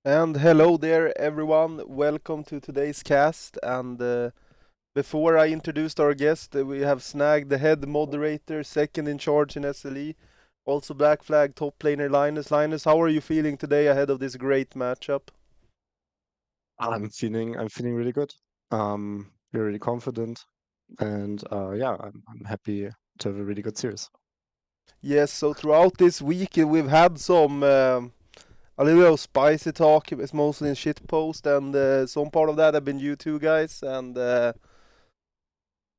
And hello there, everyone. Welcome to today's cast. And before I introduced our guest, we have snagged the head moderator, second in charge in SLE, also Black Flag top laner Linus. Linus, how are you feeling today ahead of this great matchup? I'm feeling really good. We're really confident, and yeah, I'm happy to have a really good series. Yes. So throughout this week, we've had some a little spicy talk. It's mostly in shit post, and some part of that have been you two guys. And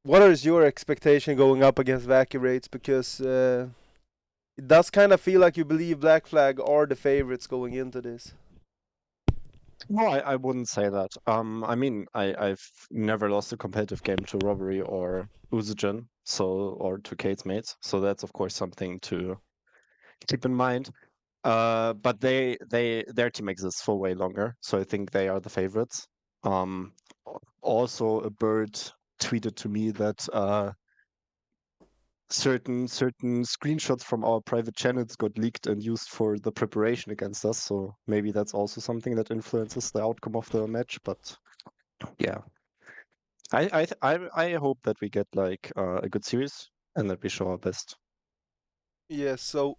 what is your expectation going up against Wacky Wraiths? Because it does kind of feel like you believe Black Flag are the favorites going into this. No, I wouldn't say that. I mean, I've never lost a competitive game to Robbery or Uzogen, or to Kate's mates, so that's of course something to keep in mind. But their team exists for way longer, so I think they are the favorites. Also, a bird tweeted to me that certain screenshots from our private channels got leaked and used for the preparation against us. So maybe that's also something that influences the outcome of the match. But yeah, I hope that we get like a good series and that we show our best. Yes, so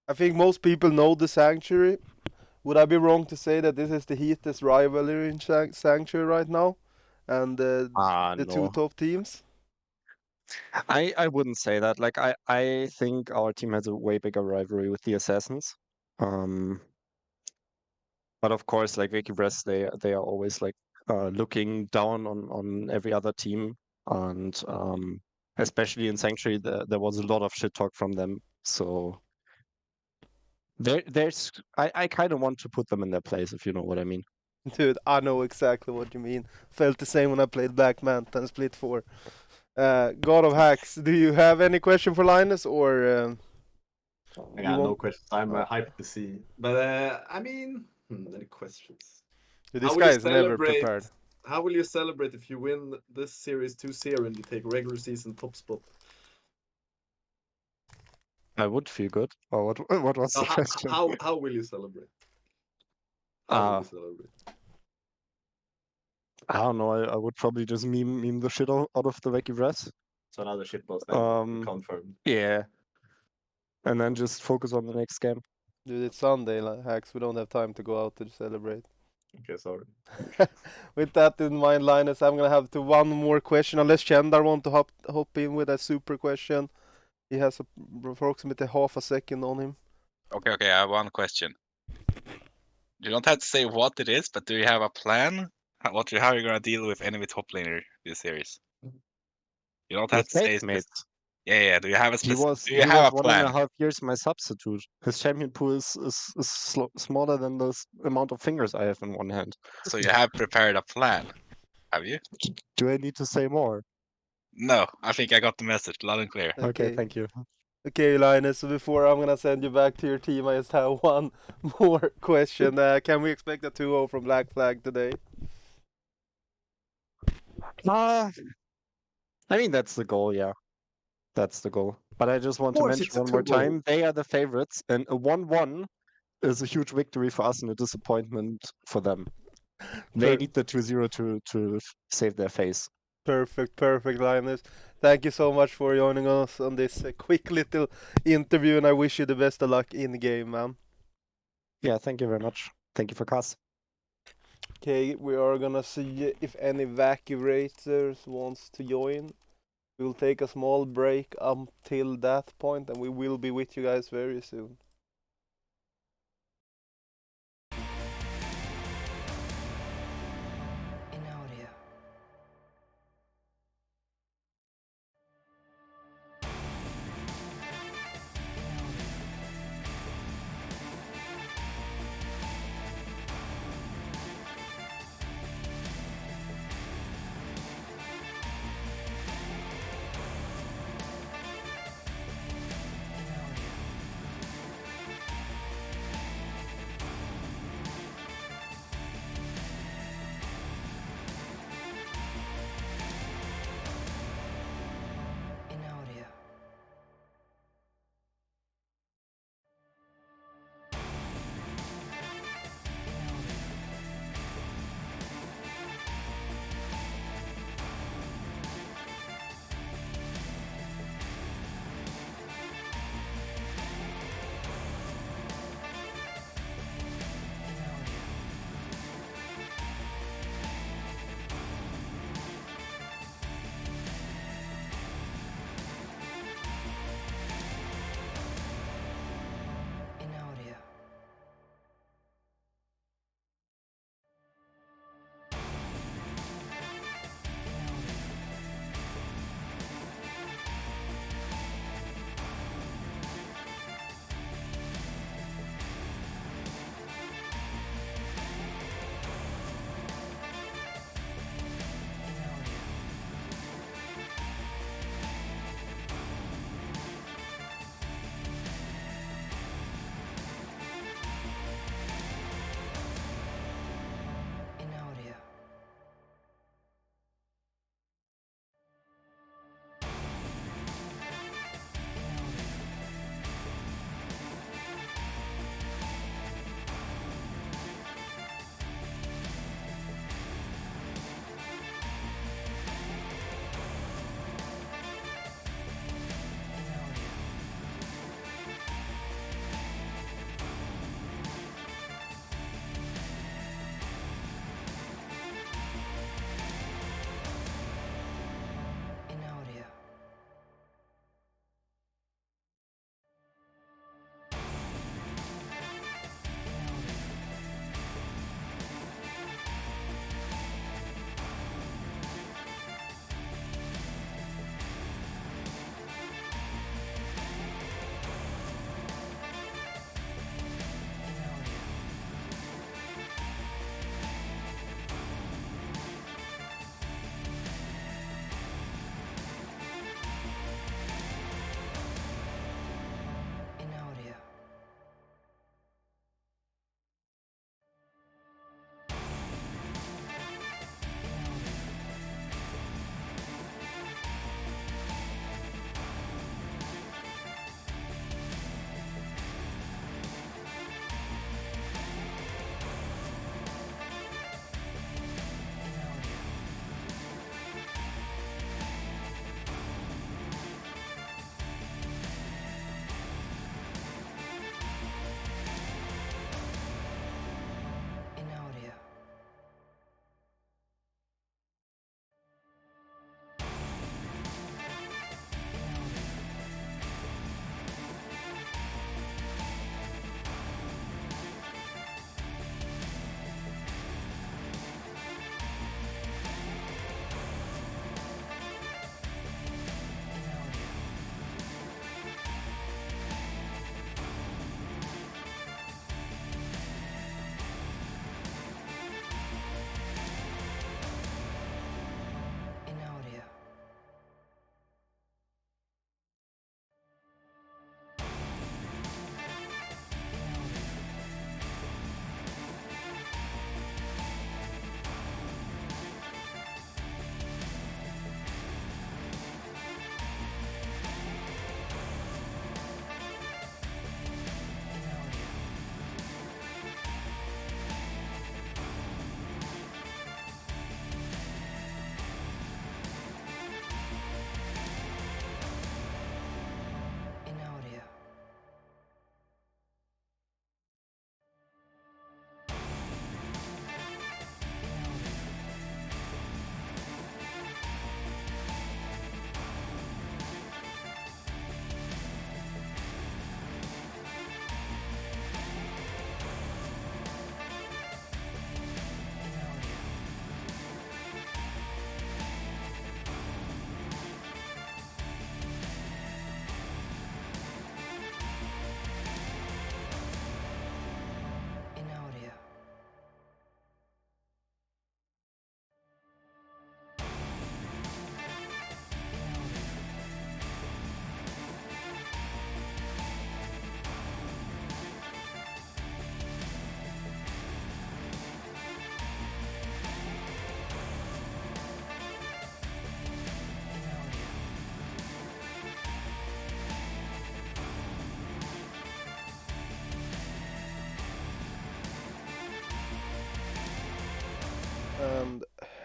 I think most people know the Sanctuary. Would I be wrong to say that this is the heatest rivalry in Sanctuary right now? And the two No, top teams? I wouldn't say that. Like I think our team has a way bigger rivalry with the Assassins. Um, but of course, like Vicky Brest, they are always like looking down on every other team, and especially in Sanctuary, there was a lot of shit talk from them. So I kind of want to put them in their place, if you know what I mean. Dude, I know exactly what you mean. Felt the same when I played Black Manta and Split 4. God of Hacks, do you have any question for Linus or I you got no want... questions. I'm hyped to see. But I mean, any questions? Dude, How this will guy you is never celebrate? prepared. How will you celebrate if you win this series 2-0 and you take regular season top spot? I would feel good. Or what? What was No, the question? how will you celebrate? How will Uh, you celebrate? I don't know. I would probably just meme the shit out of the Vicky Brest. So another shitpost then Um, confirmed. yeah, and then just focus on the next game. Dude, it's Sunday, Hacks. We don't have time to go out to celebrate. Okay, sorry. With that in mind, Linus, I'm gonna have to one more question. Unless Chandar want to hop in with a super question, he has approximately half a second on him. Okay, I have one question. You don't have to say what it is, but do you have a plan? How are you gonna deal with enemy top laner this series? You don't have With to say Kate's specific. mates. Yeah. Do you have a He specific? was Do you he have was a one and a plan? half years my substitute. His champion pool is smaller than the amount of fingers I have in one hand. So you have prepared a plan, have you? Do I need to say more? No, I think I got the message loud and clear. Okay, Okay. thank you. Okay, Linus. So before I'm gonna send you back to your team, I just have one more question. Can we expect a 2-0 from Black Flag today? Uh, I mean that's the goal, yeah. That's the goal. But I just Of want to course, mention it's a one more 2-0. time, they are the favorites, and a 1-1 is a huge victory for us and a disappointment for them. They Per- need the 2-0 to save their face. perfect, Linus. Thank you so much for joining us on this quick little interview, and I wish you the best of luck in the game, man. Yeah, thank you very much. Thank you for Cass. Okay, we are gonna see if any Wacky Racers wants to join. We'll take a small break until that point, and we will be with you guys very soon. In audio. In audio.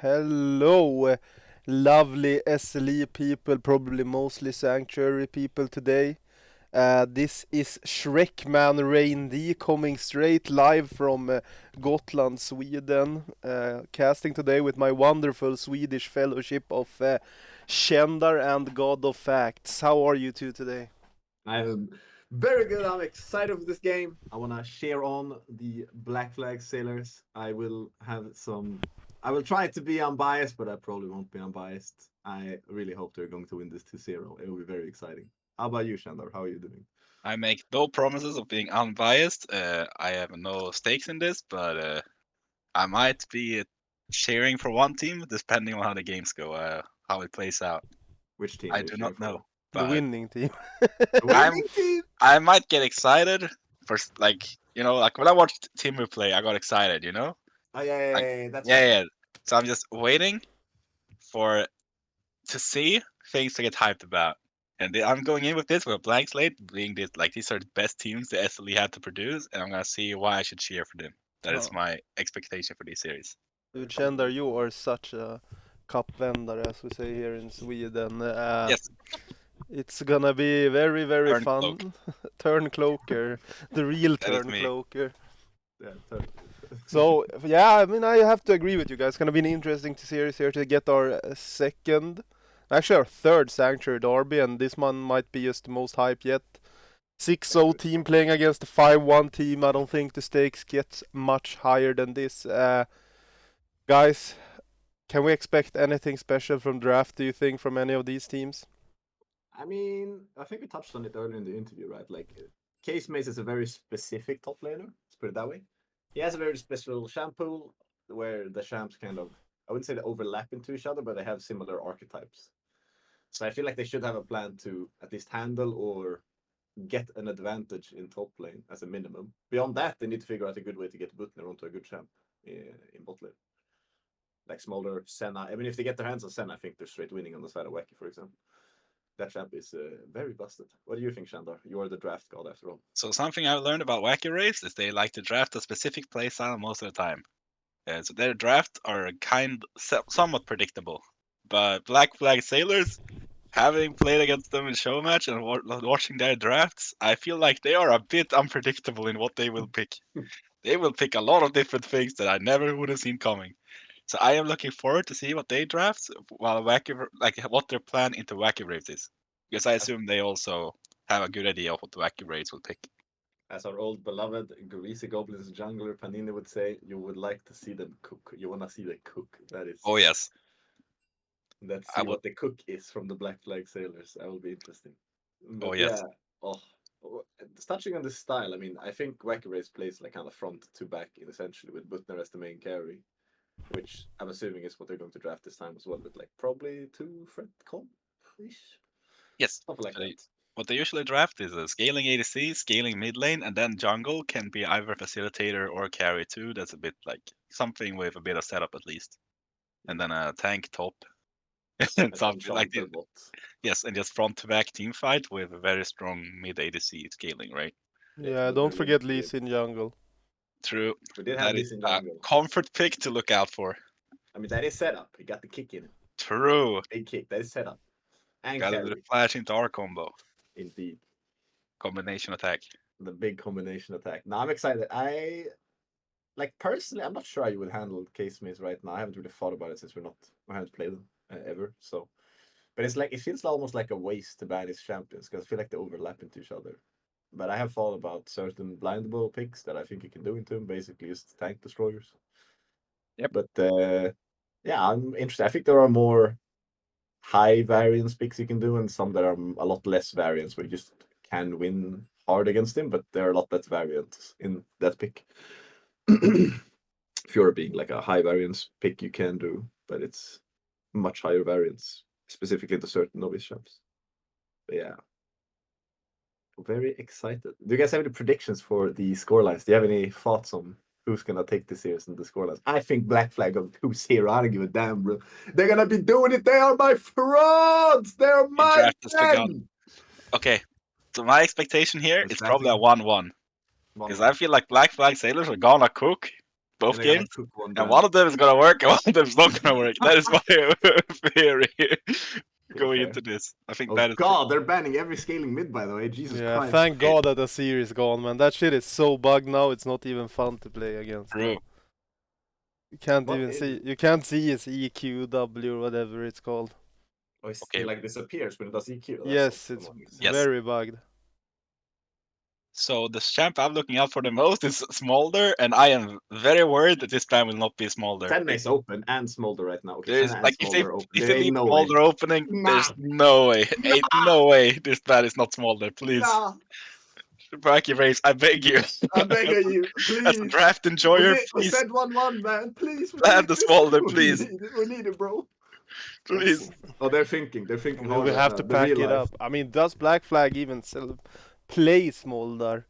Hello, lovely SLE people, probably mostly Sanctuary people today. This is Shrekman Rain D coming straight live from Gotland, Sweden, casting today with my wonderful Swedish fellowship of Kändar and God of Facts. How are you two today? I'm very good. I'm excited for this game. I want to share on the Black Flag Sailors. I will try to be unbiased, but I probably won't be unbiased. I really hope they're going to win this 2-0. It will be very exciting. How about you, Shandar? How are you doing? I make no promises of being unbiased. I have no stakes in this, but I might be cheering for one team depending on how the games go, how it plays out. Which team I are you do cheering not for? know. The But winning team. The winning team. I might get excited for like when I watched Timur play, I got excited. Oh yeah, Like, that's yeah, fair. yeah. So I'm just waiting to see things to get hyped about. And I'm going in with this with a blank slate, being these are the best teams the SLE had to produce, and I'm gonna see why I should cheer for them. That is Oh. my expectation for this series. Dude, Kändar, you are such a cupvändare, as we say here in Sweden. Yes, It's gonna be very, very Turn fun. Turncloaker, the real that is me. Turncloaker. Yeah, So yeah, I mean, I have to agree with you guys. It's gonna be an interesting series here to get our actually our third Sanctuary Derby, and this one might be just the most hype yet. 6-0 team playing against a 5-1 team. I don't think the stakes get much higher than this. Guys, can we expect anything special from draft, do you think, from any of these teams? I mean, I think we touched on it earlier in the interview, right? Like, Case Mace is a very specific top laner. Let's put it that way. He has a very special champ pool where the champs kind of, I wouldn't say they overlap into each other, but they have similar archetypes. So I feel like they should have a plan to at least handle or get an advantage in top lane as a minimum. Beyond that, they need to figure out a good way to get Butner onto a good champ in bot lane. Like Smolder, Senna. I mean, if they get their hands on Senna, I think they're straight winning on the side of Wacky, for example. That champ is very busted. What do you think, Shandar? You are the draft god after all. So something I've learned about Wacky Wraiths is they like to draft a specific playstyle most of the time. So their drafts are somewhat predictable. But Black Flag Sailors, having played against them in show match and watching their drafts, I feel like they are a bit unpredictable in what they will pick. They will pick a lot of different things that I never would have seen coming. So I am looking forward to see what they draft, while what their plan into Wacky Wraiths is, because I assume they also have a good idea of what the Wacky Wraiths will pick. As our old beloved Greasy Goblins jungler Panini would say, you would like to see them cook. You want to see them cook. That is. Oh yes. Let's I see would. what the cook is from the Black Flag Sailors. That will be interesting. But Oh yes. Touching on this style, I mean, I think Wacky Race plays like kind of front to back, essentially, with Butner as the main carry, which I'm assuming is what they're going to draft this time as well, with like probably 2 Fred comp-ish. Yes. Something like that. What they usually draft is a scaling ADC, scaling mid lane, and then jungle can be either facilitator or carry too. That's a bit like something with a bit of setup at least, and then a tank top. And something like this. Yes, and just front to back team fight with a very strong mid ADC scaling, right? Yeah, don't forget Lee Sin jungle. True. We did have That Lee is Sin a jungle. comfort pick to look out for. I mean, that is setup. He got the kick in it. True. Big kick. That is setup. And Got carry. the flash into our combo. Indeed. Combination attack. The big combination attack. Now I'm excited. Personally, I'm not sure how you would handle Case Maze right now. I haven't really thought about it since I haven't played them ever. So, but it feels almost like a waste to ban his champions because I feel like they overlap into each other. But I have thought about certain blindable picks that I think you can do into him, basically just tank destroyers. Yep. But yeah, I'm interested. I think there are more high variance picks you can do, and some that are a lot less variance where you just can win hard against him, but there are a lot less variants in that pick. Fiora being like a high variance pick you can do, but it's much higher variance, specifically to certain novice champs. But yeah. Very excited. Do you guys have any predictions for the scorelines? Do you have any thoughts on who's gonna take this series in the scorelines? I think Black Flag of 2-0. I don't give a damn, bro. They're gonna be doing it. They are my frauds. They're my men. Okay. So my expectation here is probably a 1-1. Because I feel like Black Flag Sailors are gonna cook, both they're gonna games, cook one and draft. one of them is gonna work, and one of them is not gonna work. That is my theory going fair. into this. I think Oh that is. god, they're banning every scaling mid, by the way. Jesus Yeah, Christ. thank God that the series gone, man. That shit is so bugged now. It's not even fun to play against. True. Now. You can't What even is see. it? You can't see his EQ, W, or whatever it's called. Oh, Okay. it like disappears when it does EQ. That's Yes, so it's annoying. Yes. very bugged. So the champ I'm looking out for the most is Smolder, and I am very worried that this plan will not be Smolder. Senna is open and Smolder right now. Okay, There's Senna and like if Smolder open. they There leave ain't no Smolder way. opening, there's Nah. no way. Ain't no way this plan is not Smolder. Please, Nah, Wacky Wraiths, I beg you. I beg of you, As a please. draft enjoyer, We please said 1-1, man. Please, we plan need the this. Smolder, We please, need it. We need it, bro. please. Oh, they're thinking. They're thinking hard We right have now. to The pack real it life. up. I mean, does Black Flag even play Smolder?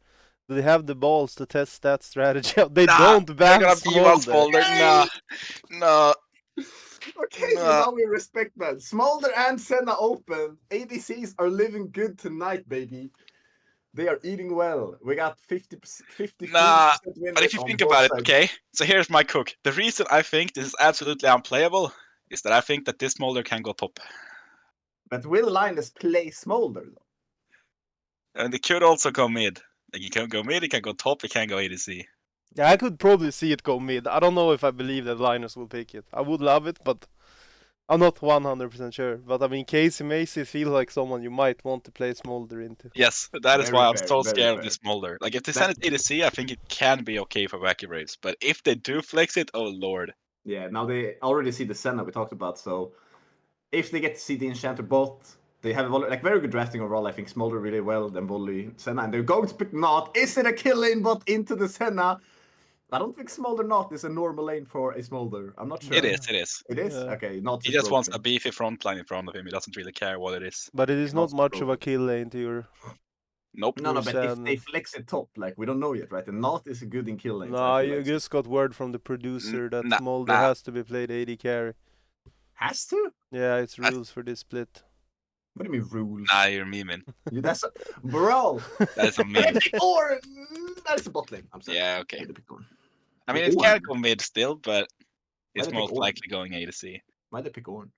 Do they have the balls to test that strategy? They Nah, don't They're ban gonna beam on Smolder. Smolder. Nah. Okay, Nah. now we respect that. Smolder and Senna open. ADCs are living good tonight, baby. They are eating well. We got 53% Nah, win But rate if you on think both about it, sides. okay? So here's my cook. The reason I think this is absolutely unplayable is that I think that this Smolder can go top. But will Linus play Smolder though? And it could also go mid. Like he can go mid, he can go top, he can go ADC. Yeah, I could probably see it go mid. I don't know if I believe that Linus will pick it. I would love it, but I'm not 100% sure. But I mean, Casey Macy feels like someone you might want to play Smolder into. Yes, that is Very why I'm fair, so very scared of fair. this Smolder. Like if they That- send it ADC, I think it can be okay for Wacky Wraiths. But if they do flex it, oh lord. Yeah, now they already see the Senna we talked about, so if they get to see the Enchanter bot, they have like very good drafting overall. I think Smolder really well, then Volley, Senna, and they're going to pick Not. Is it a kill lane bot into the Senna? I don't think Smolder Not is a normal lane for a Smolder. I'm not sure. It is, it is. It is? Yeah. Okay, Not He is just wants a broken. beefy front line in front of him. He doesn't really care what it is. But it is Not not much of a broken. kill lane to your. Nope. No, but if Bruce they flex it top, like we don't know yet, right? And Not is good in kill lanes. No, I feel you like. just got word from the producer that nah, Smolder nah. has to be played AD carry. Has to? Yeah, it's That's- rules for this split. What do you mean rules? Nah, you're memeing. That's bro. That is a meme. Or that's a bot lane. I'm sorry. Yeah, okay. Why they pick Ornn? I mean, it can go mid still, but it's they pick most Ornn? likely going ADC. Why they pick Ornn?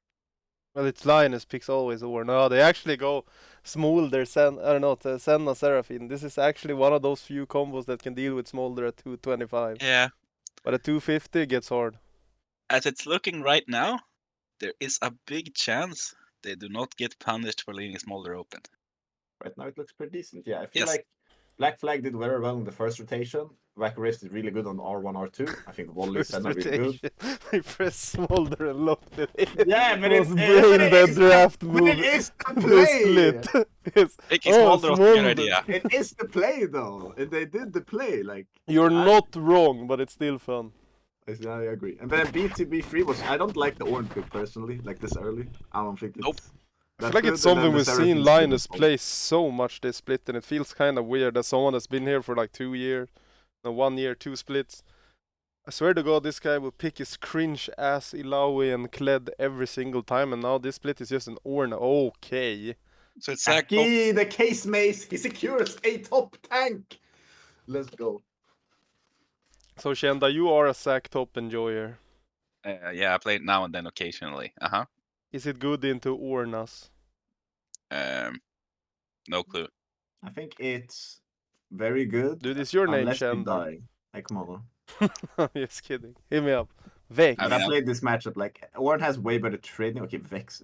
Well, it's Linus picks always over. No, they actually go Smolder, Senna, Seraphine. This is actually one of those few combos that can deal with Smolder at 225. Yeah. But at 250 gets hard. As it's looking right now, there is a big chance they do not get punished for leaving Smolder open. Right now it looks pretty decent. Yeah, I feel Yes. like Black Flag did very well in the first rotation. Wacky Wraiths did really good on R1, R2. I think Volley First Senna really good. rotation, they press Smolder and locked it in. Yeah, but it was it's brain dead draft but move. it is the The play. split. Yes. Picking Oh, Smolder was a good Smolder. idea. It is the play though. And they did the play. Like You're I- not wrong, but it's still fun. I agree. And then B2B3 was I don't like the Ornn pick personally, like this early. I don't think it's Nope. I feel like it's something we've seen Linus play so much this split, and it feels kind of weird that someone that's been here for like 2 years, no 1 year, 2 splits. I swear to God, this guy will pick his cringe ass Ilaoi and Kled every single time, and now this split is just an Ornn. Okay. So it's Zach top. Wacky, the case mace, he secures a top tank. Let's go. So Shenda, you are a sack top enjoyer. Yeah, I play it now and then occasionally. Is it good into Ornas? No clue. I think it's very good. Dude, is your name unless you Shenda? die. Like, come on. I'm just kidding. Hit me up. Vex. But mean, I played this matchup like Ornn has way better trading. Okay, Vex.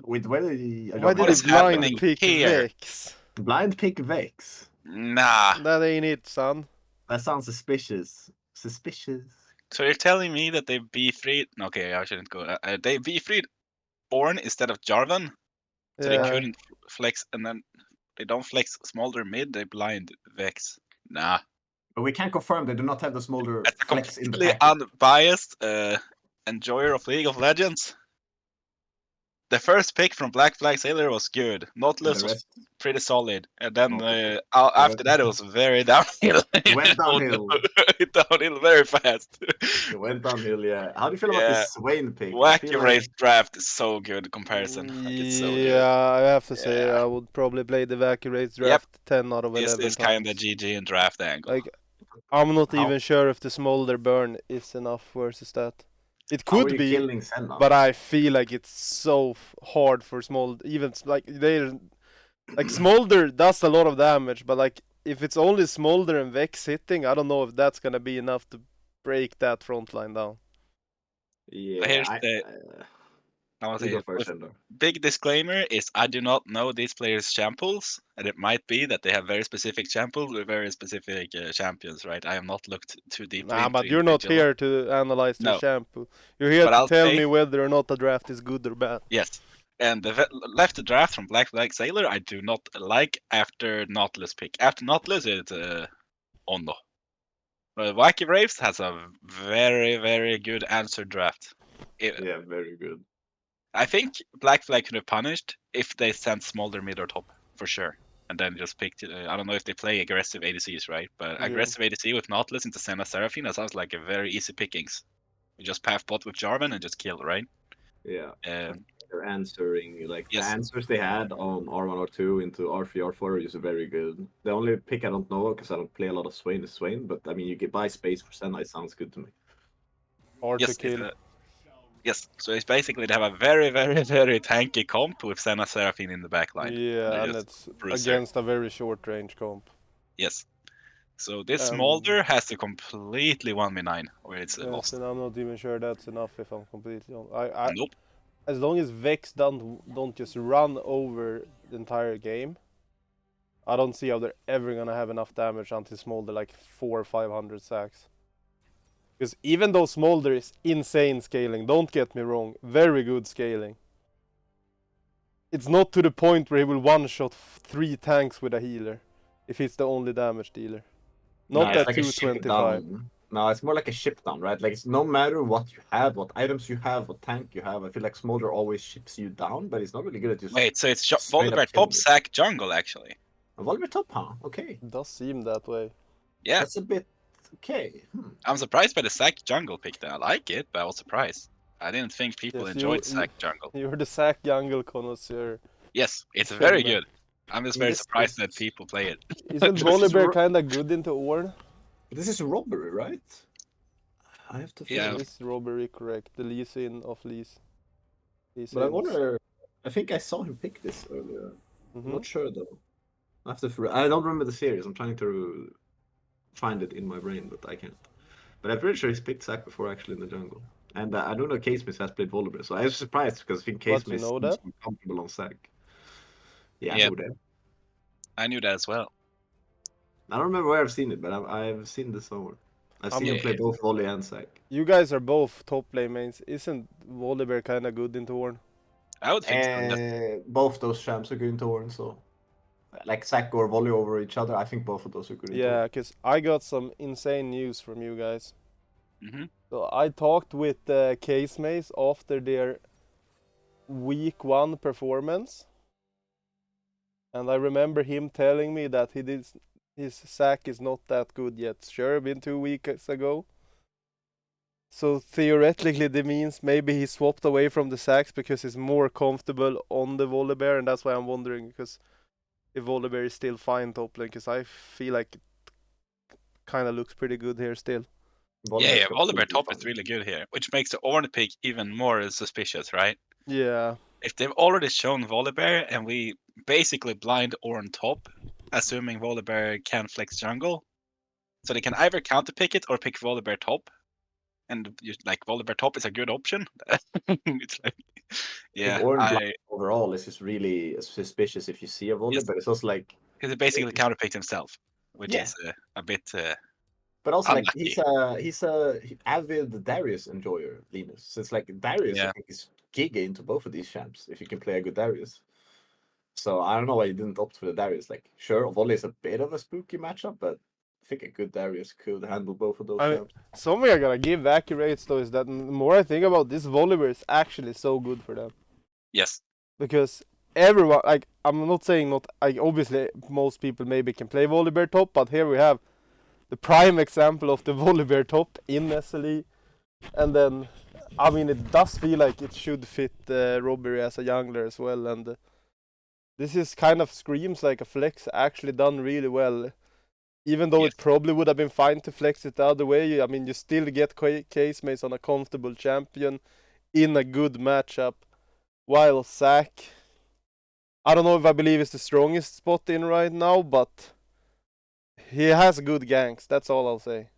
Wait, why did he? Why did What he is happening blind pick here? Vex? blind pick Vex? Nah. That ain't it, son. That sounds suspicious. Suspicious. So you're telling me that they B3'd? Okay, I shouldn't go. They B3'd Ornn instead of Jarvan, so they Yeah. couldn't flex, and then they don't flex Smolder mid. They blind Vex. Nah. But we can confirm they do not have the smolder As a flex in the completely package. unbiased enjoyer of League of Legends, the first pick from Black Flag Sailor was good. And Nautilus the was rest pretty solid, and then Okay. after that it was very downhill. It went downhill. Downhill very fast. It went downhill, yeah. How do you feel about Yeah. this Swain pick? I Wacky feel Wraith draft is so good in comparison. Like, it's so good. Yeah, I have to say Yeah. I would probably play the Wacky Race draft 10 out of 11 This is times. kind of GG in draft angle. Like, I'm not How- even sure if the Smolder Burn is enough versus that. It How are could you be, killing Senna? but I feel like it's so hard for Smolder. Even like Smolder does a lot of damage, but like if it's only Smolder and Vex hitting, I don't know if that's gonna be enough to break that front line down. Yeah, Here's I want to you say go first, with Ender. big disclaimer is I do not know these players' shambles, and it might be that they have very specific shambles with very specific champions, right? I have not looked too deeply Nah, into but you're not individual. here to analyze their No. shampoo. You're here But to I'll tell say- me whether or not the draft is good or bad. Yes. And the left draft from Black Flag Sailor, I do not like after Nautilus pick. After Nautilus, it's Ono. But Wacky Wraiths has a very, very good answer draft. Yeah, very good. I think Black Flag could have punished if they sent Smolder mid or top, for sure. And then just picked, I don't know if they play aggressive ADCs, right? But Yeah. aggressive ADC with Nautilus into Senna Seraphine, that sounds like a very easy pickings. You just path bot with Jarvan and just kill, right? Yeah. Um, They're answering like Yes. the answers they had on R1 R2 into R3 R4 is very good. The only pick I don't know because I don't play a lot of Swain is Swain, but I mean you can buy space for Senna. It sounds good to me. Hard yes, to kill. yes. So it's basically they have a very, very, very tanky comp with Senna Seraphine in the back line. Yeah, They're and just it's bruiser. against a very short range comp. Yes. So this Um, Smolder has to completely 1v9 where it's Yes, lost. and I'm not even sure that's enough if I'm completely honest. I Nope. as long as Vex don't just run over the entire game, I don't see how they're ever gonna have enough damage until Smolder like 400 or 500 sacks. Because even though Smolder is insane scaling, don't get me wrong, very good scaling. It's not to the point where he will one-shot 3 tanks with a healer, if he's the only damage dealer. Not it's at like a ship 225. down. No, it's more like a ship down, right? Like it's no matter what you have, what items you have, what tank you have. I feel like Smolder always ships you down, but he's not really good at just. Wait, so it's straight up Volibear killing top you. sack jungle actually. Volver top, huh? Okay, It does seem that way. Yeah, that's a bit okay. I'm surprised by the sack jungle pick there. I like it, but I was surprised. I didn't think people Yes, enjoyed sack jungle. You're the sack jungle connoisseur. Yes, it's Should very know. good. I'm just In very this surprised case- that people play it. Isn't This is Volibear ro- kinda good into Ornn? This is robbery, right? I have to. Yeah. It is robbery, correct. The Lee Sin of Lee's. But I wonder. I think I saw him pick this earlier. I'm Hmm. not sure though. I have to. I don't remember the series. I'm trying to find it in my brain, but I can't. But I'm pretty sure he's picked Sack before actually in the jungle. And I don't know Case Miss has played Volibear, so I was surprised because I think Case But you Miss know seems that? more comfortable on Sack. Yeah, I Yeah. know that. I knew that as well. I don't remember where I've seen it, but I've seen this somewhere. I've seen him Yeah. play both volley and Sack. You guys are both top lane mains. Isn't Volibear kinda good into Ornn? I would think so. Yes. And both those champs are good in Torn, so like Sack or volley over each other. I think both of those are good in Yeah, because I got some insane news from you guys. Hmm. So I talked with Case Mace after their week 1 performance. And I remember him telling me that his sack is not that good yet. Sure, been 2 weeks ago. So theoretically, that means maybe he swapped away from the sacks because he's more comfortable on the Volibear, and that's why I'm wondering because if Volibear is still fine top lane, because I feel like it kind of looks pretty good here still. Volibear's Yeah, Volibear completely top fine. is really good here, which makes the Ornn pick even more suspicious, right? Yeah, If they've already shown Volibear and we basically blind Ornn top, assuming Volibear can flex jungle, so they can either counter pick it or pick Volibear top, and like Volibear top is a good option. It's like, yeah, Overall, it's just really suspicious if you see a volley, Yes. but it's also like. because he basically counter picked himself, which Yeah. is a bit. But also, like Unlucky. he's a avid Darius enjoyer, Linus. So it's like Darius, Yeah. I think, is giga into both of these champs if you can play a good Darius. So I don't know why you didn't opt for the Darius. Like, sure, volley is a bit of a spooky matchup, but I think a good Darius could handle both of those champs. something I gotta give Wacky Wraiths though is that the more I think about this, Volibear is actually so good for them. Yes. Because everyone, like, I'm not saying not, like, obviously most people maybe can play Volibear top, but here we have the prime example of the Volibear top in SLE, and then, I mean, it does feel like it should fit Robbery as a jungler as well, and this is kind of screams like a flex actually done really well, even though Yes. it probably would have been fine to flex it the other way, I mean, you still get case mates on a comfortable champion in a good matchup, while Zac, I don't know if I believe it's the strongest spot in right now, but he has good ganks, that's all I'll say.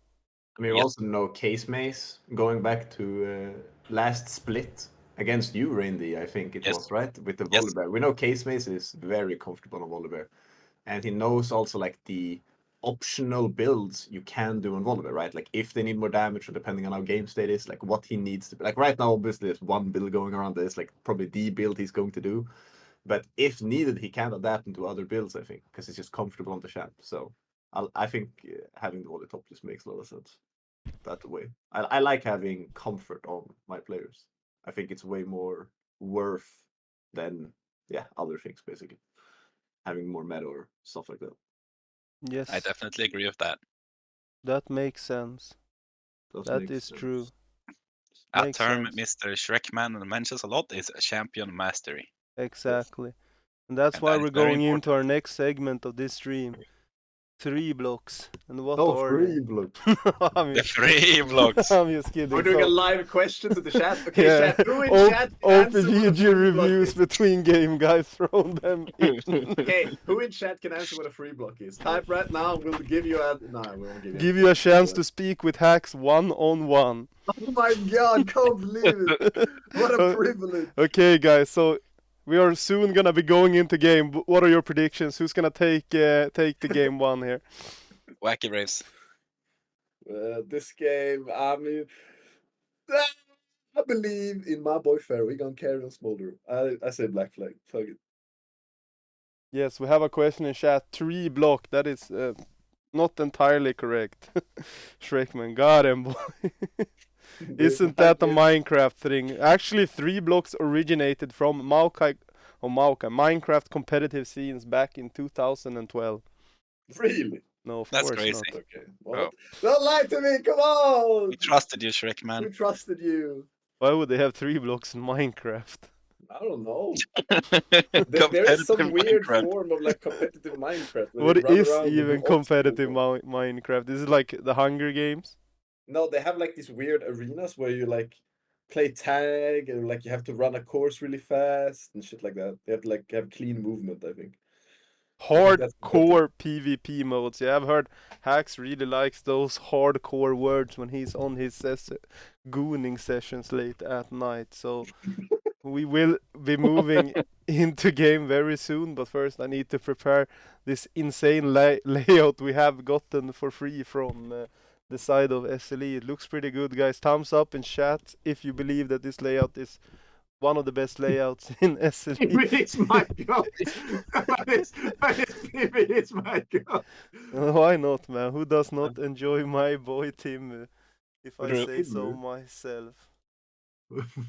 I mean, we Yes. also know Case Mace going back to last split against you, Randy, I think it Yes. was, right? With the Yes. Volibear. We know Case Mace is very comfortable on Volibear. And he knows also like the optional builds you can do on Volibear, right? Like if they need more damage or depending on how game state is, like what he needs to like right now, obviously there's one build going around that is like probably the build he's going to do. But if needed, he can adapt into other builds, I think, because he's just comfortable on the champ. So I think having the Volley top just makes a lot of sense that way. I like having comfort on my players. I think it's way more worth than other things basically. Having more meta or stuff like that. Yes, I definitely agree with that. that makes sense. Does That make is sense. true. A Makes term sense. Mr. Shrekman mentions a lot is champion mastery. Exactly. And that's And why that we're is very going into important. our next segment of this stream. 3 blocks. And what Oh, are free they? block. I'm The just, 3 blocks. I'm just kidding. We're doing a So, live question to the chat. Okay, yeah, chat. Who in chat can answer what a OPGG free block reviews is? between game guys, throw them in. Okay, who in chat can answer what a free block is? Type right now. We'll give you a. No, we won't give you. Give you a chance to speak with Hacks one-on-one. Oh my god! Can't believe it. What a privilege. Okay, guys. So we are soon gonna be going into game. What are your predictions? Who's gonna take the game 1 here? Wacky Wraiths. This game, I mean, I believe in my boy Pharaoh. He gonna carry on Smolder. I say Black Flag. Fuck it. Yes, we have a question in chat. 3 block. That is not entirely correct. Shrekman, got him, boy. Isn't that a Minecraft thing? Actually, 3 blocks originated from Minecraft competitive scenes back in 2012. Really? No, of That's course crazy. not. Okay. Well, Oh. don't lie to me. Come on. We trusted you, Shrekman. We trusted you. Why would they have 3 blocks in Minecraft? I don't know. There is some weird form of like competitive Minecraft. Where What they run is around and do even obstacle competitive course. Minecraft? Is it like the Hunger Games? No, they have like these weird arenas where you like play tag and like you have to run a course really fast and shit like that. They have to like have clean movement, I think. That's Hardcore PvP modes. Yeah, I've heard Hacks really likes those hardcore words when he's on his gooning sessions late at night. So we will be moving into game very soon, but first I need to prepare this insane layout we have gotten for free from the side of SLE. It looks pretty good, guys. Thumbs up in chat if you believe that this layout is one of the best layouts in SLE. It's my god. It's my god. Why not, man? Who does not enjoy my boy Tim, if I say so myself?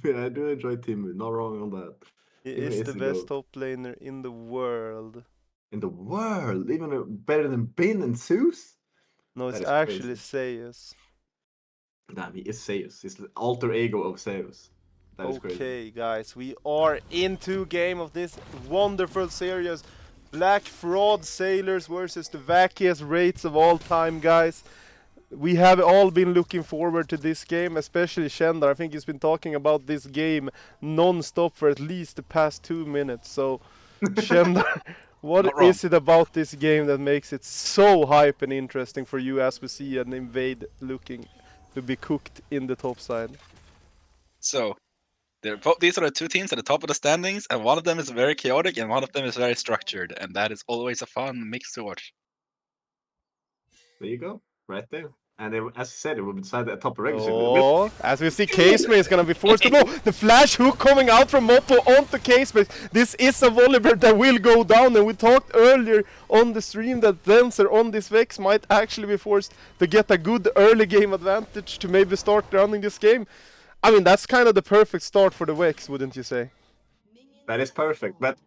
Yeah, I do enjoy Timu. Not wrong on that. He Even is the Izzy best though. top laner in the world. In the world, even better than Bin and Zeus. No, it's That is actually crazy. Zeus. Damn, he is Zeus. He's the alter ego of Zeus. That is crazy. Okay, guys, we are into game of this wonderful series. Black Fraud Sailors versus the wackiest Wraiths of all time, guys. We have all been looking forward to this game, especially Shendar. I think he's been talking about this game non-stop for at least the past 2 minutes. So, Shendar, what is it about this game that makes it so hype and interesting for you as we see an invade looking to be cooked in the top side? So, these are the 2 teams at the top of the standings, and one of them is very chaotic and one of them is very structured, and that is always a fun mix to watch. There you go, right there. And as I said, it will be decided at top of regular. Oh, as we see, Casemate is gonna be forced to go. The flash hook coming out from Moppo onto Casemate. This is a Volibear that will go down, and we talked earlier on the stream that Dancer on this Vex might actually be forced to get a good early game advantage to maybe start running this game. I mean, that's kind of the perfect start for the Vex, wouldn't you say? That is perfect, but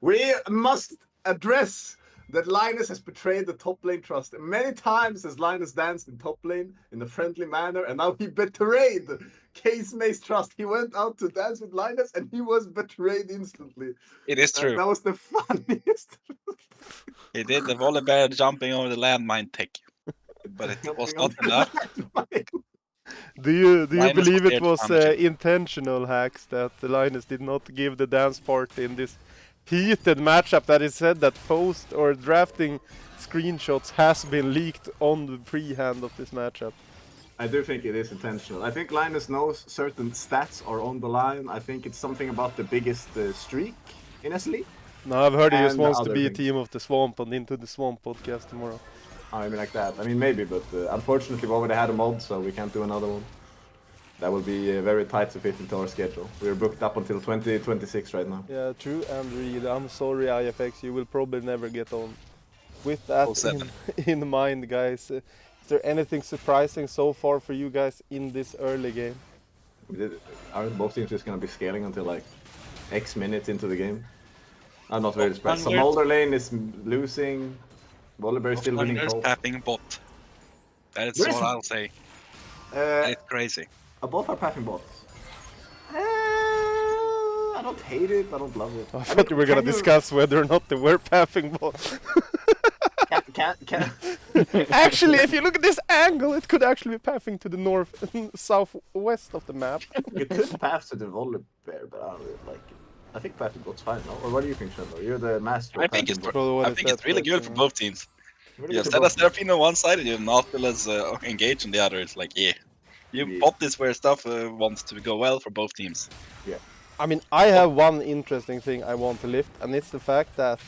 we must address that Linus has betrayed the top lane trust. Many times has Linus danced in top lane in a friendly manner, and now he betrayed Casemate's trust. He went out to dance with Linus, and he was betrayed instantly. It is true. That was the funniest. He did the Volibear jumping over the landmine tech, but it was not enough. Do you Linus believe was it there to was punish him. intentional hacks that Linus did not give the dance party in this heated matchup? That is said that post or drafting screenshots has been leaked on the pre-hand of this matchup. I do think it is intentional. I think Linus knows certain stats are on the line. I think it's something about the biggest streak in SLE. Now I've heard he just And wants to other be a things. team of the Swamp on Into the Swamp podcast tomorrow. I mean, like that. I mean, maybe, but unfortunately, we already had a mod, so we can't do another one. That will be very tight to fit into our schedule. We're booked up until 2026 right now. Yeah, true and real. I'm sorry, IFX, you will probably never get on. With that 07. in mind, guys, is there anything surprising so far for you guys in this early game? Aren't both teams just going to be scaling until like X minutes into the game? I'm not very surprised. So Molder Lane is losing. Volibear is still winning. There's Cold. pathing bot. That's Where is what he? I'll say. Uh, It's crazy. both are pathing bots. I don't hate it. I don't love it. I thought you were gonna discuss whether or not they were pathing bots. Can Actually, if you look at this angle, it could actually be pathing to the north, southwest of the map. you could pass to the Volibear, but I don't really like it. I think pathing bot's fine, no? Or what do you think, Shendor? You're the master. I of think pathing it's bots. What I is think that it's really good for question? both teams. Really You have good for Stella both. Seraphine on one side and you have Nautilus engaged on the other. It's like, yeah. You Yeah. bot this where stuff wants to go well for both teams. I mean, I have one interesting thing I want to lift, and it's the fact that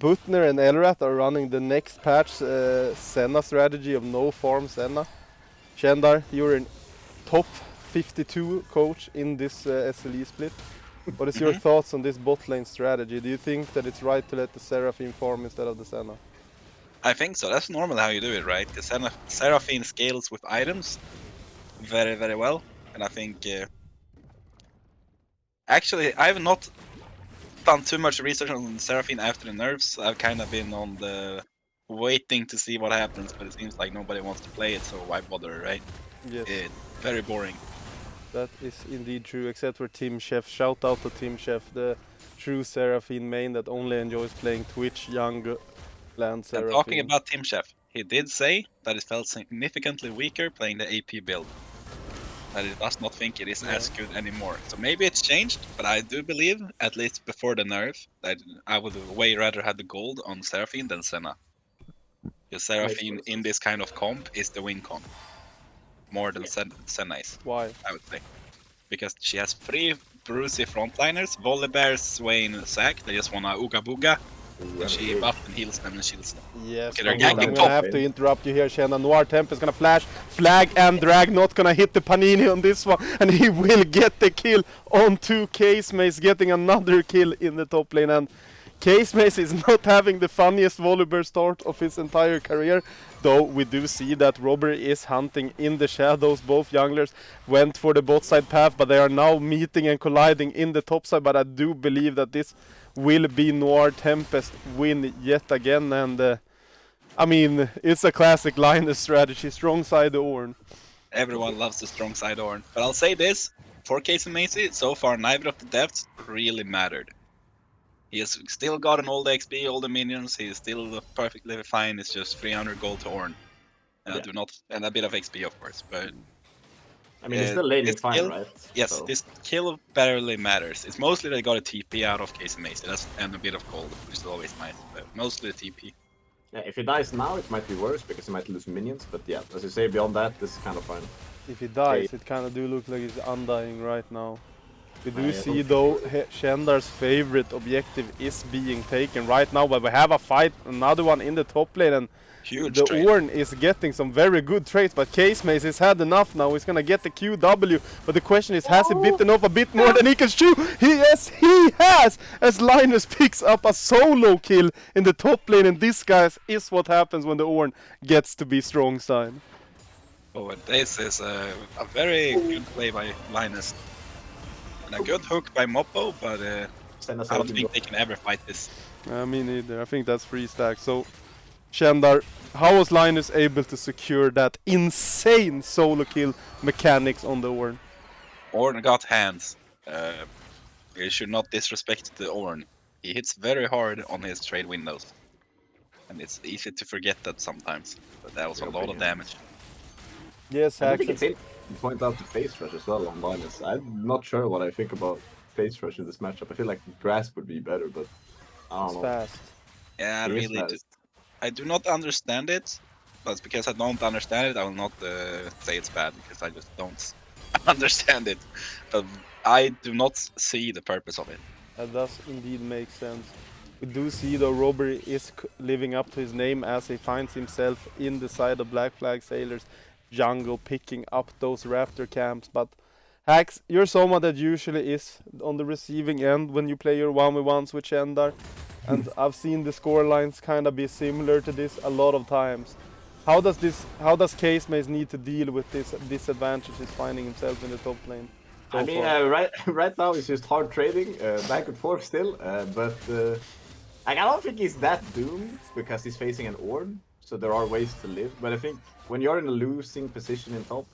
Butner and Elrat are running the next patch Senna strategy of no farm Senna. Shendar, you're in top 52 coach in this SLE split. What is your thoughts on this bot lane strategy? Do you think that it's right to let the Seraphine farm instead of the Senna? I think so. That's normally how you do it, right? Because Seraphine scales with items very, very well. And I think... actually, I've not done too much research on Seraphine after the nerfs. I've kind of been on the waiting to see what happens, but it seems like nobody wants to play it, so why bother, right? Yes, It's very boring. that is indeed true, except for Team Chef. Shout out to Team Chef, the true Seraphine main that only enjoys playing Twitch, young land And Seraphine. talking about Team Chef, he did say that it felt significantly weaker playing the AP build. That he does not think it is as good anymore. So maybe it's changed, but I do believe, at least before the nerf, that I would way rather have the gold on Seraphine than Senna. Because Seraphine in this kind of comp is the win comp. More than Senna is, Why? I would say. Because she has 3 bruisey frontliners, Volibear, Swain, Zac, they just wanna ooga booga. And she buff and heals them and shields them. Yes, Okay, they're but ganking I'm top. gonna have to interrupt you here, Shanna. Noir Temp is gonna flash, flag and drag, not gonna hit the Panini on this one, and he will get the kill on 2 Case Mace, getting another kill in the top lane. And Case Mace is not having the funniest Volibear start of his entire career, though we do see that Robbery is hunting in the shadows. Both junglers went for the bot side path, but they are now meeting and colliding in the top side. But I do believe that this will be Noir Tempest win yet again, and I mean, it's a classic Linus strategy, strong side Ornn. Everyone loves the strong side Ornn. But I'll say this, for Case and Macy, so far neither of the deaths really mattered. He has still gotten all the XP, all the minions, he's still perfectly fine, it's just 300 gold to Ornn. And a bit of XP of course, but... I mean, it's still laning this fine, kill- right? Yes, So- this kill barely matters. It's mostly they got a TP out of Case and Macy, and a bit of gold, which is always nice, but mostly the TP. Yeah, if he dies now, it might be worse because he might lose minions. But yeah, as you say, beyond that, this is kind of fine. If he dies, it kind of do look like he's undying right now. We do Yeah, see though, Shendar's favorite objective is being taken right now, but we have a fight, another one in the top lane, and Huge the trade. Ornn is getting some very good trades, but Case Mace has had enough now. He's gonna get the QW, but the question is, has he bitten off a bit more than he can chew? Yes, he has! As Linus picks up a solo kill in the top lane, and this, guys, is what happens when the Ornn gets to be strong side. Oh, and this is a very good play by Linus. And a good hook by Moppo, but Send us I don't out to think go. they can ever fight this. Me neither. I think that's 3 stacks. So, Shendar, how was Linus able to secure that insane solo kill mechanics on the Ornn? Ornn got hands. You should not disrespect the Ornn. He hits very hard on his trade windows. and it's easy to forget that sometimes. But that was a Your lot of opinion. damage. Yes, I think Hax. it's to point out the face rush as well on Linus. I'm not sure what I think about face rush in this matchup. I feel like Grasp would be better, but I don't It's know. fast. Yeah, I He is really do. fast. I do not understand it, but because I don't understand it, I will not say it's bad because I just don't understand it. But I do not see the purpose of it. That does indeed make sense. We do see though Robbery is living up to his name as he finds himself in the side of Black Flag Sailors jungle picking up those raptor camps. But Hax, you're someone that usually is on the receiving end when you play your 1v1s with Shendar. And I've seen the score lines kind of be similar to this a lot of times. How does Case Maze need to deal with this disadvantage he's finding himself in the top lane? So I mean, far? right now it's just hard trading, back and forth still. But I don't think he's that doomed because he's facing an Ornn, so there are ways to live. But I think when you're in a losing position in top,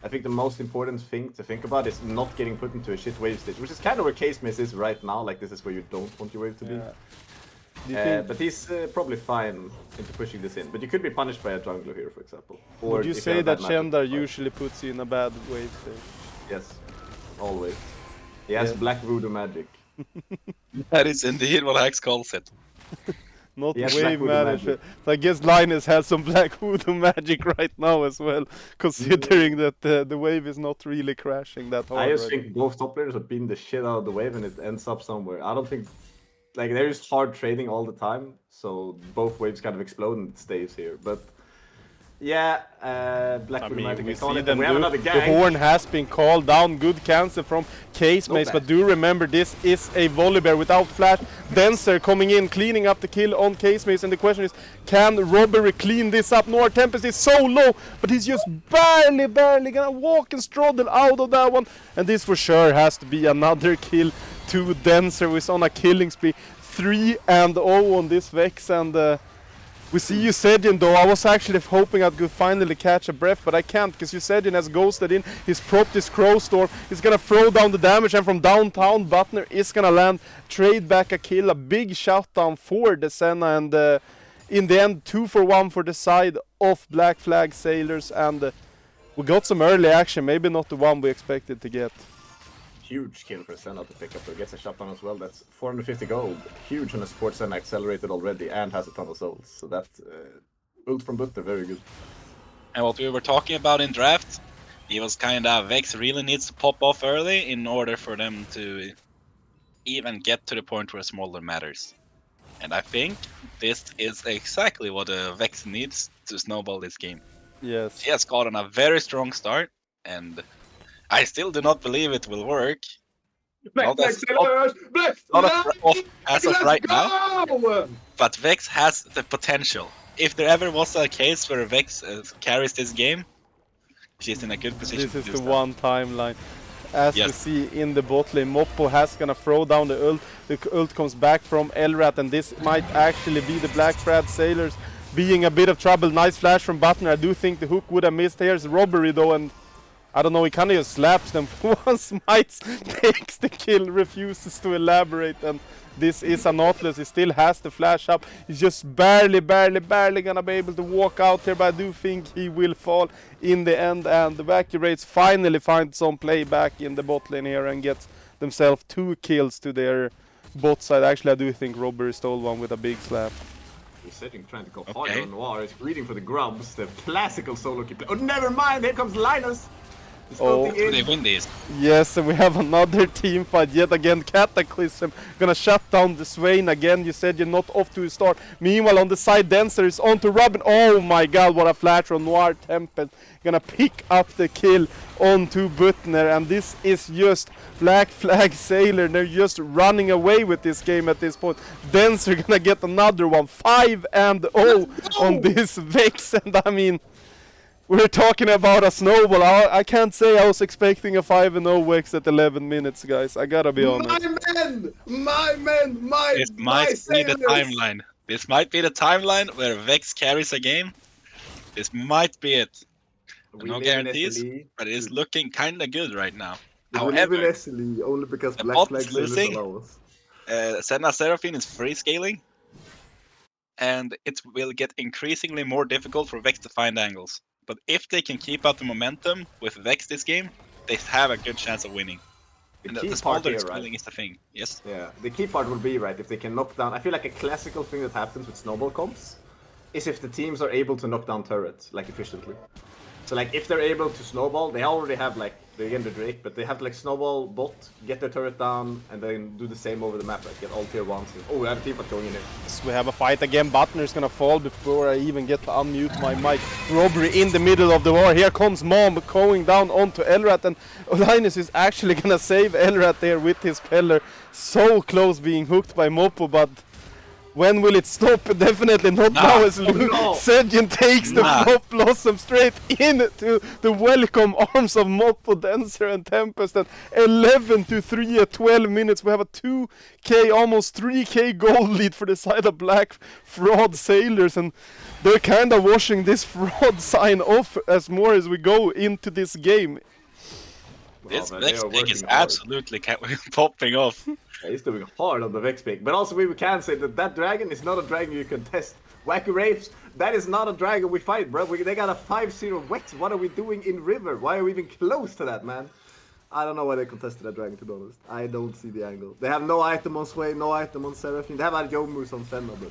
I think the most important thing to think about is not getting put into a shit wave stage, which is kind of where Case Maze is right now. Like this is where you don't want your wave to be. Yeah. Do you think, But he's probably fine into pushing this in. But you could be punished by a jungler here, for example. Or would you if say have that bad matchup, Shendar it's fine. usually puts you in a bad wave state? Yes, always. He has Yeah. black voodoo magic. That is indeed what Hex calls it. Not Yes, wave Black Voodoo management. magic. So I guess Linus has some black voodoo magic right now as well, considering that the wave is not really crashing that hard. I just right think both top players are beating the shit out of the wave and it ends up somewhere. I don't think like there is hard trading all the time, so both waves kind of explode and it stays here. But yeah, black I voodoo mean, magic. we I call see it, them and we have do. another The gang. horn has been called down. Good cancel from Case So Maze, but bad. do remember this is a Volibear without flash. Denser coming in, cleaning up the kill on Case Maze, and the question is, can Robbery clean this up? Noir Tempest is so low, but he's just barely gonna walk and struggle out of that one. And this for sure has to be another kill to Denser, who is on a killing spree. 3-0 on this Vex, and we see Eusedian though. I was actually hoping I could finally catch a breath, but I can't because Eusedian has ghosted in. He's propped his Crow Storm. He's gonna throw down the damage, and from downtown, Butner is gonna land, trade back a kill, a big shutdown for the Senna, and in the end, 2-for-1 for the side of Black Flag Sailors, and we got some early action, maybe not the one we expected to get. Huge kill for Senna to pick up. He gets a shutdown as well. That's 450 gold. Huge on a support Senna, accelerated already and has a ton of souls. So that's ult from Butler, very good. And what we were talking about in draft, he was kind of Vex really needs to pop off early in order for them to even get to the point where Smolder matters. And I think this is exactly what Vex needs to snowball this game. Yes. He has gotten a very strong start, and I still do not believe it will work. Black Not as Sailors! Black Not Flag! as of right now, go! but Vex has the potential. If there ever was a case where Vex carries this game, she's in a good position This to is do the so. one timeline. As we Yes. see in the bot lane, Moppo has gonna throw down the ult. The ult comes back from Elrat, and this might actually be the Black Flag Sailors being a bit of trouble. Nice flash from Butner. I do think the hook would have missed. Here's Robbery though, and I don't know, he kind of just slaps them. One smites, takes the kill, refuses to elaborate, and this is a Nautilus. He still has the flash up. He's just barely gonna be able to walk out here, but I do think he will fall in the end, and the Wacky Wraiths finally find some play back in the bot lane here and get themselves 2 kills to their bot side. Actually, I do think Robbery stole one with a big slap. He's sitting, trying to go hard Okay. on Noir. He's greeting for the grubs, the classical solo keep. Oh, never mind! Here comes Linus! He's Oh. floating They in. win this. Yes, and we have another team fight yet again. Cataclysm gonna shut down the Swain again. You said you're not off to a start. Meanwhile, on the side, Denser is on to Robin. Oh my god, what a flash from Noir Tempest. Gonna pick up the kill onto Butner, and this is just Black Flag Sailor. They're just running away with this game at this point. Denser gonna get another one. 5-0 on this Vex, and I mean, we're talking about a snowball. I can't say I was expecting a 5-0 Vex at 11 minutes, guys. I gotta be honest. This might be the timeline. This might be the timeline where Vex carries a game. This might be it. We No live in guarantees, SLE. but it is looking kind of good right now. We live in However, SLE only because the Black bot Flag is Sailors losing. allow us. Senna Seraphine is free scaling, and it will get increasingly more difficult for Vex to find angles. But if they can keep up the momentum with Vex this game, they have a good chance of winning. And key the part smolder here, scaling right? is the thing. Yes. Yeah, the key part will be, right, if they can knock down. I feel like a classical thing that happens with snowball comps is if the teams are able to knock down turrets like efficiently. So like if they're able to snowball, they already have like the Drake, but they have to like snowball bot, get their turret down, and then do the same over the map, right? Get all tier ones. Oh, we have a team fight going in here. We have a fight again. Butner's gonna fall before I even get to unmute my mic. Robbery in the middle of the war. Here comes Mom going down onto Elrat, and Linus is actually gonna save Elrat there with his Peller. So close being hooked by Mopo, but when will it stop? Definitely not now, as Sejin takes the Pop Blossom straight into the welcome arms of Mopo, Dancer and Tempest, and 11-3 at 12 minutes. We have a 2k, almost 3k goal lead for the side of Black Fraud Sailors, and they're kind of washing this fraud sign off as more as we go into this game. This Vex pick is absolutely popping off. He's doing hard on the Vex pick, but also we can say that that dragon is not a dragon you can test. Wacky Wraiths, that is not a dragon we fight, bro. They got a 5-0 Vex. What are we doing in River? Why are we even close to that, man? I don't know why they contested that dragon, to be honest. I don't see the angle. They have no item on Sway, no item on Seraphine. They have a Yomus on Senna, but...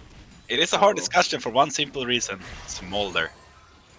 It is a hard discussion for one simple reason. Smolder.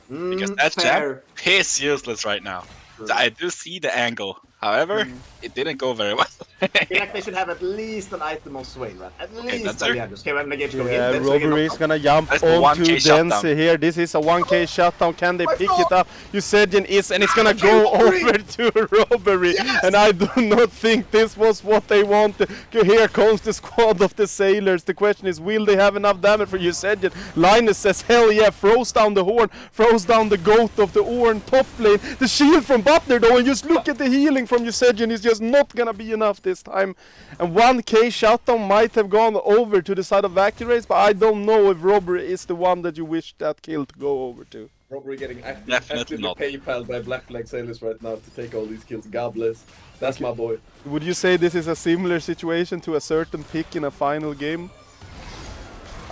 Because that jab is useless right now. So I do see the angle. However, it didn't go very well. I feel like they should have at least an item on Swain, right? At least that's when the game's going Yeah, in. Robbery is gonna jump onto Dense here. This is a 1k shutdown. Can they pick it up? Eugenian is, and it's gonna go over to Robbery. Yes! And I do not think this was what they wanted. Here comes the squad of the Sailors. The question is, will they have enough damage for Eugenian? Linus says, hell yeah, throws down the horn, throws down the goat of the Orn top lane. The shield from Butler though, and just look at the healing from Eugenian is just not gonna be enough this time. And 1k shutdown might have gone over to the side of Wacky Race, but I don't know if Robbery is the one that you wish that kill to go over to. Robbery getting actively PayPal by Black Flag Sailors right now to take all these kills. God bless. That's my boy. Would you say this is a similar situation to a certain pick in a final game?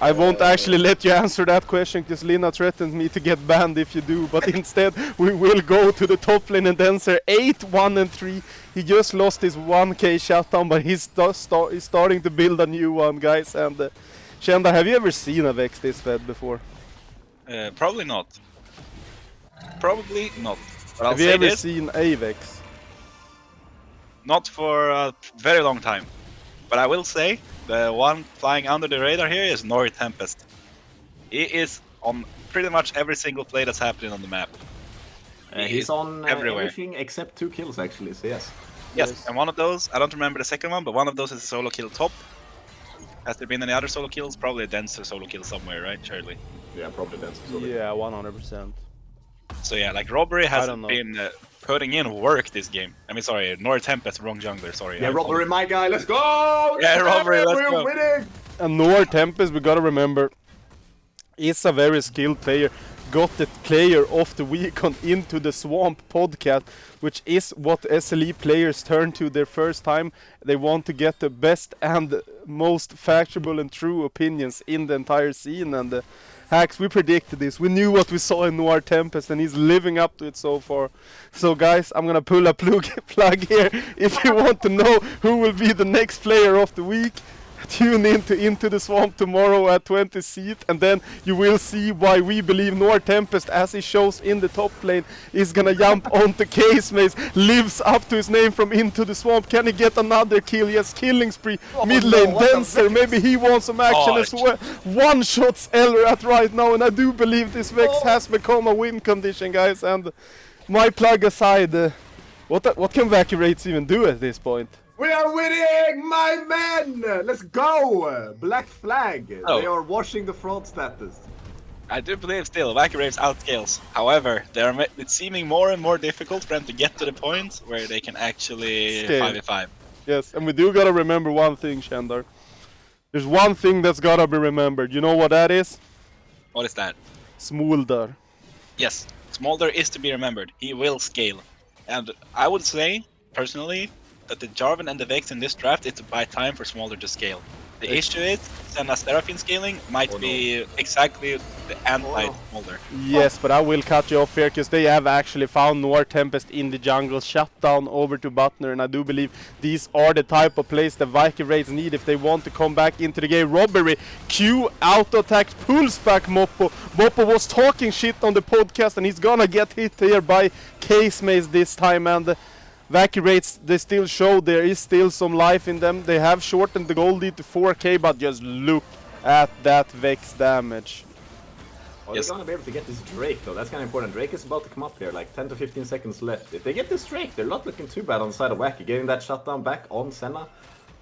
I won't actually let you answer that question because Lina threatened me to get banned if you do, but instead we will go to the top lane and Dancer 8-1-3. He just lost his 1k shutdown, but he's starting to build a new one, guys. And Shenda, have you ever seen a Vex this fed before? Probably not. Probably not. But have you ever seen a Vex? Not for a very long time. But I will say, the one flying under the radar here is Nori Tempest. He is on pretty much every single play that's happening on the map. He's on everywhere. Everything except 2 kills actually, so yes. Yes, and one of those, I don't remember the second one, but one of those is a solo kill top. Has there been any other solo kills? Probably a Denser solo kill somewhere, right, Charlie? Yeah, probably Denser solo. Yeah, 100%. So yeah, like Robbery hasn't been putting in work this game. I mean, sorry, Nori Tempest, wrong jungler, sorry. Yeah, Robbery, my guy, let's go! Yeah, Robbery, let's go! We're winning! And Nori Tempest, we gotta remember, is a very skilled player. Got the player of the week on Into the Swamp podcast, which is what SLE players turn to their first time. They want to get the best and most factual and true opinions in the entire scene. And Hacks, we predicted this. We knew what we saw in Noir Tempest, and he's living up to it so far. So guys, I'm gonna pull a plug here. If you want to know who will be the next player of the week, tune Into the Swamp tomorrow at 20 seat, and then you will see why we believe Noir Tempest, as he shows in the top lane, is gonna jump onto Case Maze, lives up to his name from Into the Swamp. Can he get another kill? Yes, killing spree, mid lane, Denser, maybe he wants some action as well. One shots Elrat right now, and I do believe this Vex has become a win condition, guys. And my plug aside, what can Wacky Wraiths even do at this point? We are winning, my men! Let's go! Black Flag. They are washing the fraud status. I do believe still, Wacky Wraiths outscales. However, it's seeming more and more difficult for them to get to the point where they can actually 5v5. Yes, and we do gotta remember one thing, Shandar. There's one thing that's gotta be remembered. You know what that is? What is that? Smuldar. Yes, Smolder is to be remembered. He will scale. And I would say, personally, that the Jarvan and the Vex in this draft, it's by time for Smolder to scale. The issue is, Senna Seraphine scaling might be exactly the anti-Smolder. Yes, but I will cut you off here because they have actually found Noir Tempest in the jungle, shut down over to Butner, and I do believe these are the type of plays that Wacky Wraiths need if they want to come back into the game. Robbery, Q auto-attack, pulls back Moppo. Moppo was talking shit on the podcast and he's gonna get hit here by Case Maze this time, and Wacky Wraiths, they still show there is still some life in them. They have shortened the gold lead to 4k, but just look at that Vex damage. Oh, they're gonna be able to get this Drake though, that's kind of important. Drake is about to come up here, like 10 to 15 seconds left. If they get this Drake, they're not looking too bad on the side of Wacky. Getting that shutdown back on Senna,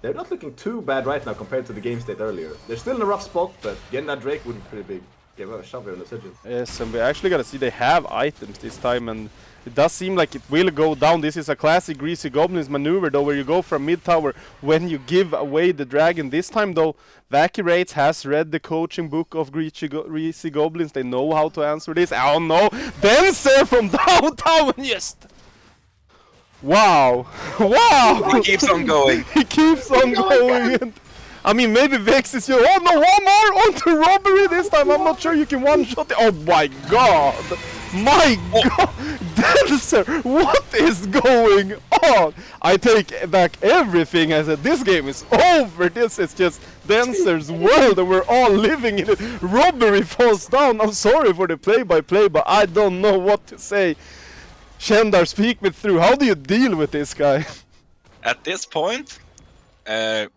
they're not looking too bad right now compared to the game state earlier. They're still in a rough spot, but getting that Drake would be pretty big. Give a shove here on the Sigil. Yes, and we actually gotta see they have items this time, and it does seem like it will go down. This is a classic Greasy Goblins maneuver though, where you go from mid tower when you give away the dragon. This time though, Wacky Wraiths has read the coaching book of Greasy Goblins. They know how to answer this. Oh no! Dancer from downtown! Yes! Wow! Wow! He keeps on going. He keeps on going. And, I mean, maybe Vex is your. Oh no! One more onto Robbery this time. I'm not sure you can one shot it. Oh my god! My god! Dancer! What is going on? I take back everything I said. This game is over. This is just Dancer's world and we're all living in it. Robbery falls down. I'm sorry for the play-by-play, but I don't know what to say. Shendar, speak me through. How do you deal with this guy? At this point, I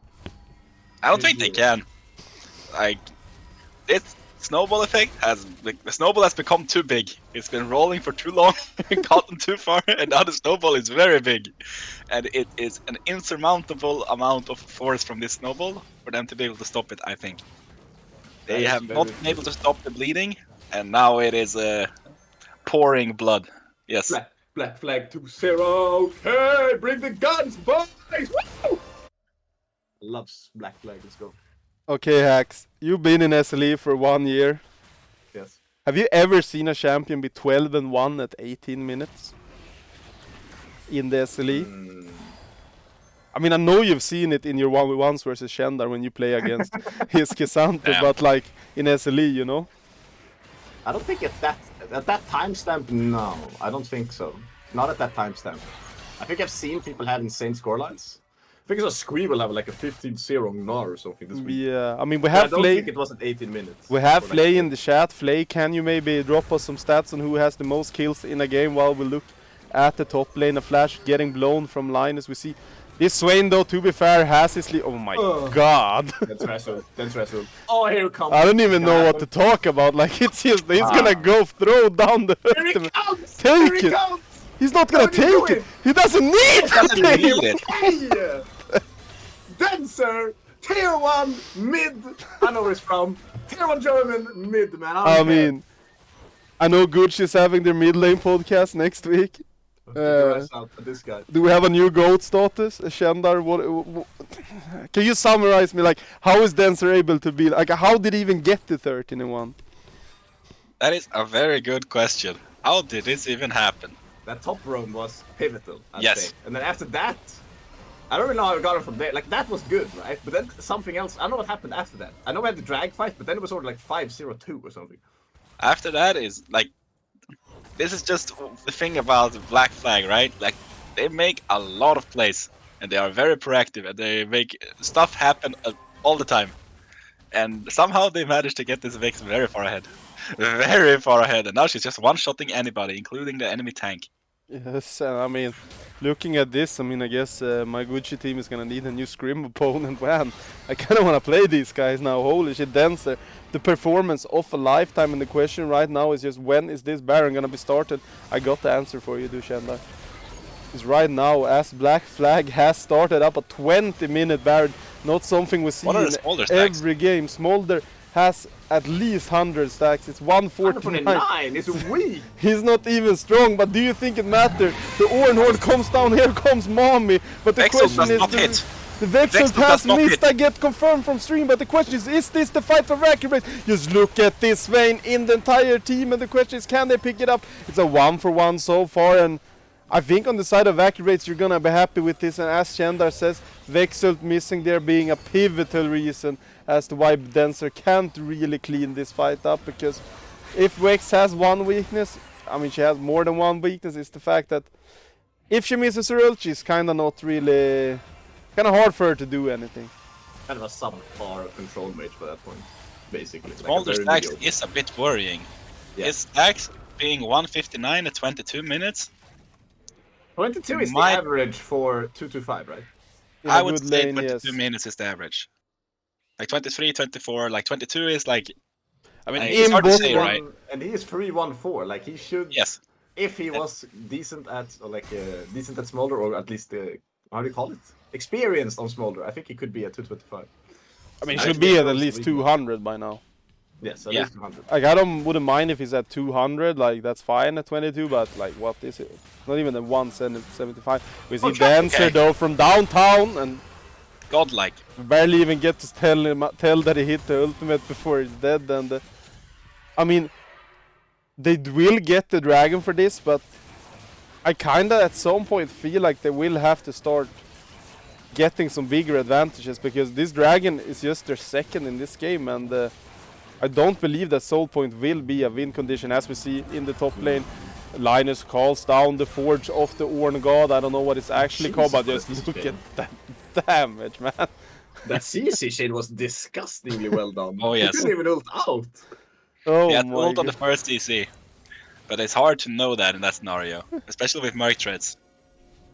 don't think they can. Like, this snowball effect has, like, the snowball has become too big. It's been rolling for too long, gotten too far, and now the snowball is very big. And it is an insurmountable amount of force from this snowball for them to be able to stop it, I think. They have not been able to stop the bleeding, and now it is pouring blood. Yes. Black flag 2-0. Hey, bring the guns, boys! Woo! Loves Black Flag, let's go. Okay, Hacks, you've been in SLE for 1 year. Yes. Have you ever seen a champion be 12-1 at 18 minutes? In the SLE? I mean, I know you've seen it in your 1v1s versus Shendar when you play against his Kisante, but like in SLE, you know? I don't think at that timestamp, no. I don't think so. Not at that timestamp. I think I've seen people have insane scorelines. I think I saw Squeeble have like a 15-0 Gnar or something this week. Yeah, I mean, we But I have don't Flay. think it was at 18 minutes. We have Or Flay like- in the chat. Flay, can you maybe drop us some stats on who has the most kills in a game while we look at the top lane? A Flash getting blown from line as we see. This Swain, though, to be fair, has his oh my god. That's wrestle. Oh, here it comes. I don't even know what to talk about. Like, it's just, he's gonna go throw down the Here it ultimate. comes! Take Here it. it comes! He's not gonna What are you take it. doing? He doesn't need to Doesn't take need it. it. Hey! Dancer! Tier 1 mid! I know where he's from. Tier 1 German mid, man. I mean, I know Gucci is having their mid lane podcast next week. Out at this guy. Do we have a new GOAT status? Shendar, can you summarize me, like, how is Dancer able to be, like, how did he even get to 13-1? That is a very good question. How did this even happen? That top roam was pivotal, I'd Yes. say. And then after that, I don't really know how I got it from there. Like, that was good, right? But then something else, I don't know what happened after that. I know we had the drag fight, but then it was sort of like 5-0-2 or something. After that is, like, this is just the thing about Black Flag, right? Like, they make a lot of plays, and they are very proactive, and they make stuff happen all the time. And somehow they managed to get this Vex very far ahead. Very far ahead, and now she's just one-shotting anybody, including the enemy tank. Yes, and I mean, looking at this, I mean, I guess my Gucci team is gonna need a new scrim opponent. Man, I kind of want to play these guys now. Holy shit, Dancer, the performance of a lifetime, and the question right now is just when is this Baron gonna be started? I got the answer for you, Dushenda. It's right now, as Black Flag has started up a 20-minute Baron, not something we see What are the in Smolder stacks? every game. Smolder has at least 100 stacks. It's 149. 149 is weak! He's not even strong, but do you think it matters? The Ornhorn comes down, here comes Mommy, but the Vexel question does is... not hit. The Vexel Vexel has does not missed, hit. I get confirmed from stream, but the question is this the fight for Wacky Wraiths? Just look at this vein in the entire team, and the question is, can they pick it up? It's a 1-for-1 so far, and I think on the side of Wacky Wraiths you're gonna be happy with this, and as Chandar says, Vexult missing there being a pivotal reason as to why Denser can't really clean this fight up, because if Vex has one weakness, I mean she has more than one weakness, is the fact that if she misses her ult, she's kinda not really... kinda hard for her to do anything. Kind of a subpar control mage by that point, basically. Smolder very stacks mediocre. is a bit worrying. Yeah. His stacks being 159 at 22 minutes. 22 is the might- average for 225, right? In I a would good say lane, 22 yes. minutes is the average. Like 23, 24, like 22 is like... I mean, In it's hard to both say, one- right? And he is 3-1-4. Like he should, Yes. if he was decent at decent at Smolder, or at least how do you call it? Experienced on Smolder. I think he could be at 225. I mean, I she should think be it at goes least really 200 by now. Yes, at Yeah. least 200. Like, wouldn't mind if he's at 200, like, that's fine at 22, but, like, what is it? Not even at 175. We see Oh, Dancer, okay. though, from downtown, and Godlike. barely even get to tell that he hit the ultimate before he's dead, and... I mean, they will get the dragon for this, but I kinda, at some point, feel like they will have to start getting some bigger advantages, because this dragon is just their second in this game, and I don't believe that Soul Point will be a win condition, as we see in the top lane. Linus calls down the Forge of the Orn God. I don't know what it's actually called, but just Jesus, look at man. that damage, man. That CC shade was disgustingly well done. Oh, yes. He couldn't even ult out. Oh He had my ult on the god. first DC. But it's hard to know that in that scenario. Especially with Merc Treads.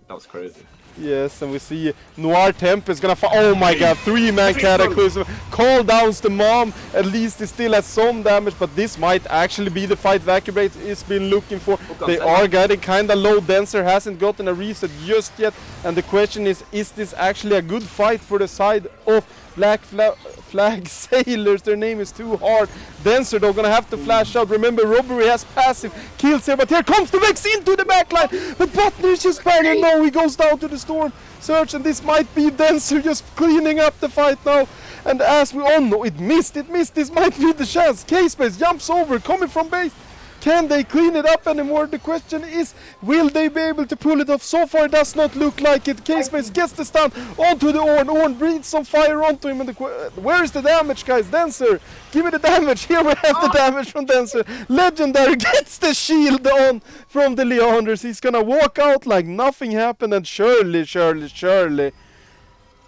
That was crazy. Yes, and we see Noir Tempest gonna oh my god, 3-man Cataclysm, call downs the mom, at least he still has some damage, but this might actually be the fight Wacky Wraiths is been looking for. They are getting kinda low, Dancer hasn't gotten a reset just yet, and the question is this actually a good fight for the side of Black Flag Sailors? Their name is too hard. Dancer though gonna have to flash out. Remember, Robbery has passive kills here, but here comes the Vex into the backline. The Butler is just barely no, he goes down to the Storm Surge, and this might be Dancer just cleaning up the fight now. And as we all know, it missed, this might be the chance. K-Space jumps over, coming from base. Can they clean it up anymore? The question is, will they be able to pull it off? So far it does not look like it. K-Space gets the stun onto the Orn. Orn breathes some fire onto him. And where is the damage, guys? Dancer, give me the damage. Here we have the damage from Dancer. Legendary gets the shield on from the Leanders. He's gonna walk out like nothing happened, and surely.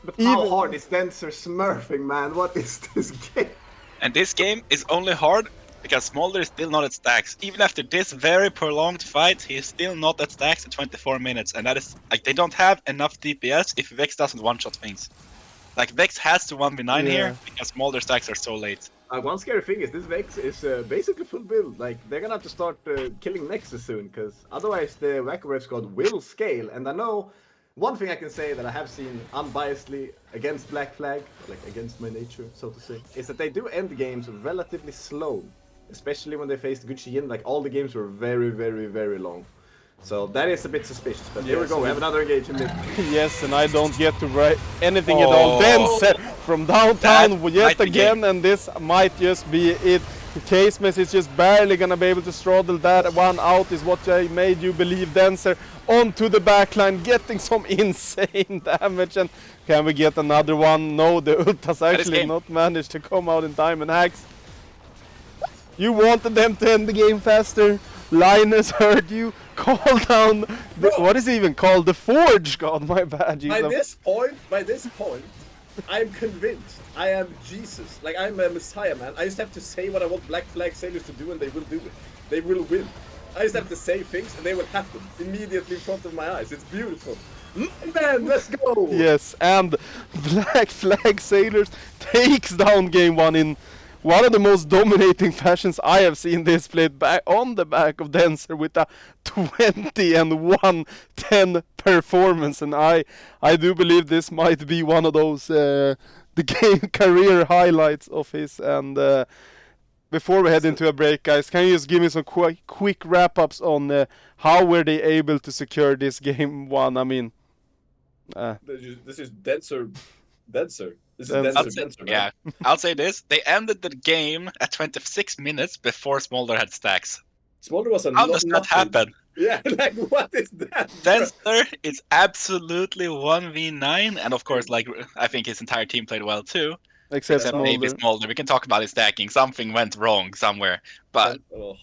But how Even- hard is Dancer smurfing, man? What is this game? And this game is only hard because Smolder is still not at stacks. Even after this very prolonged fight, he is still not at stacks at 24 minutes. And that is, like, they don't have enough DPS if Vex doesn't one-shot things. Like, Vex has to 1v9 Yeah. here because Smolder stacks are so late. One scary thing is this Vex is basically full build. Like, they're gonna have to start killing Nexus soon, because otherwise the Wacky Wraith squad will scale. And I know one thing I can say that I have seen unbiasedly against Black Flag, like against my nature, so to say, is that they do end games relatively slow. Especially when they faced Gucci Yin, like all the games were very, very, very long. So that is a bit suspicious, but here we Yes, go, we have another engagement. Yes, and I don't get to write anything at all. Dancer from downtown That yet might be again, and this might just be it. The case mess is just barely gonna be able to straddle that one out, is what I made you believe. Dancer onto the backline, getting some insane damage, and can we get another one? No, the ult has actually game. not managed to come out in time, and Hacks, you wanted them to end the game faster. Linus heard you. Call down. What is it even called? The Forge God, my bad. By Jesus. this point, I'm convinced. I am Jesus. Like, I'm a messiah, man. I just have to say what I want Black Flag Sailors to do, and they will do it. They will win. I just have to say things, and they will happen immediately in front of my eyes. It's beautiful. Man, let's go! Yes, and Black Flag Sailors takes down game one in one of the most dominating fashions I have seen displayed back on the back of Dancer with a 20 and 110 performance, and I do believe this might be one of those the game career highlights of his. And before we head into a break, guys, can you just give me some quick wrap-ups on how were they able to secure this game one? I mean, This is denser. This is Denser. denser, man. Yeah, I'll say this. They ended the game at 26 minutes before Smolder had stacks. Smolder was a How does that nothing. happen? Yeah, like what is that? bro? Fenster is absolutely 1v9, and of course, like I think his entire team played well too, Except except maybe Smolder. Smolder. We can talk about his stacking. Something went wrong somewhere, but Oh,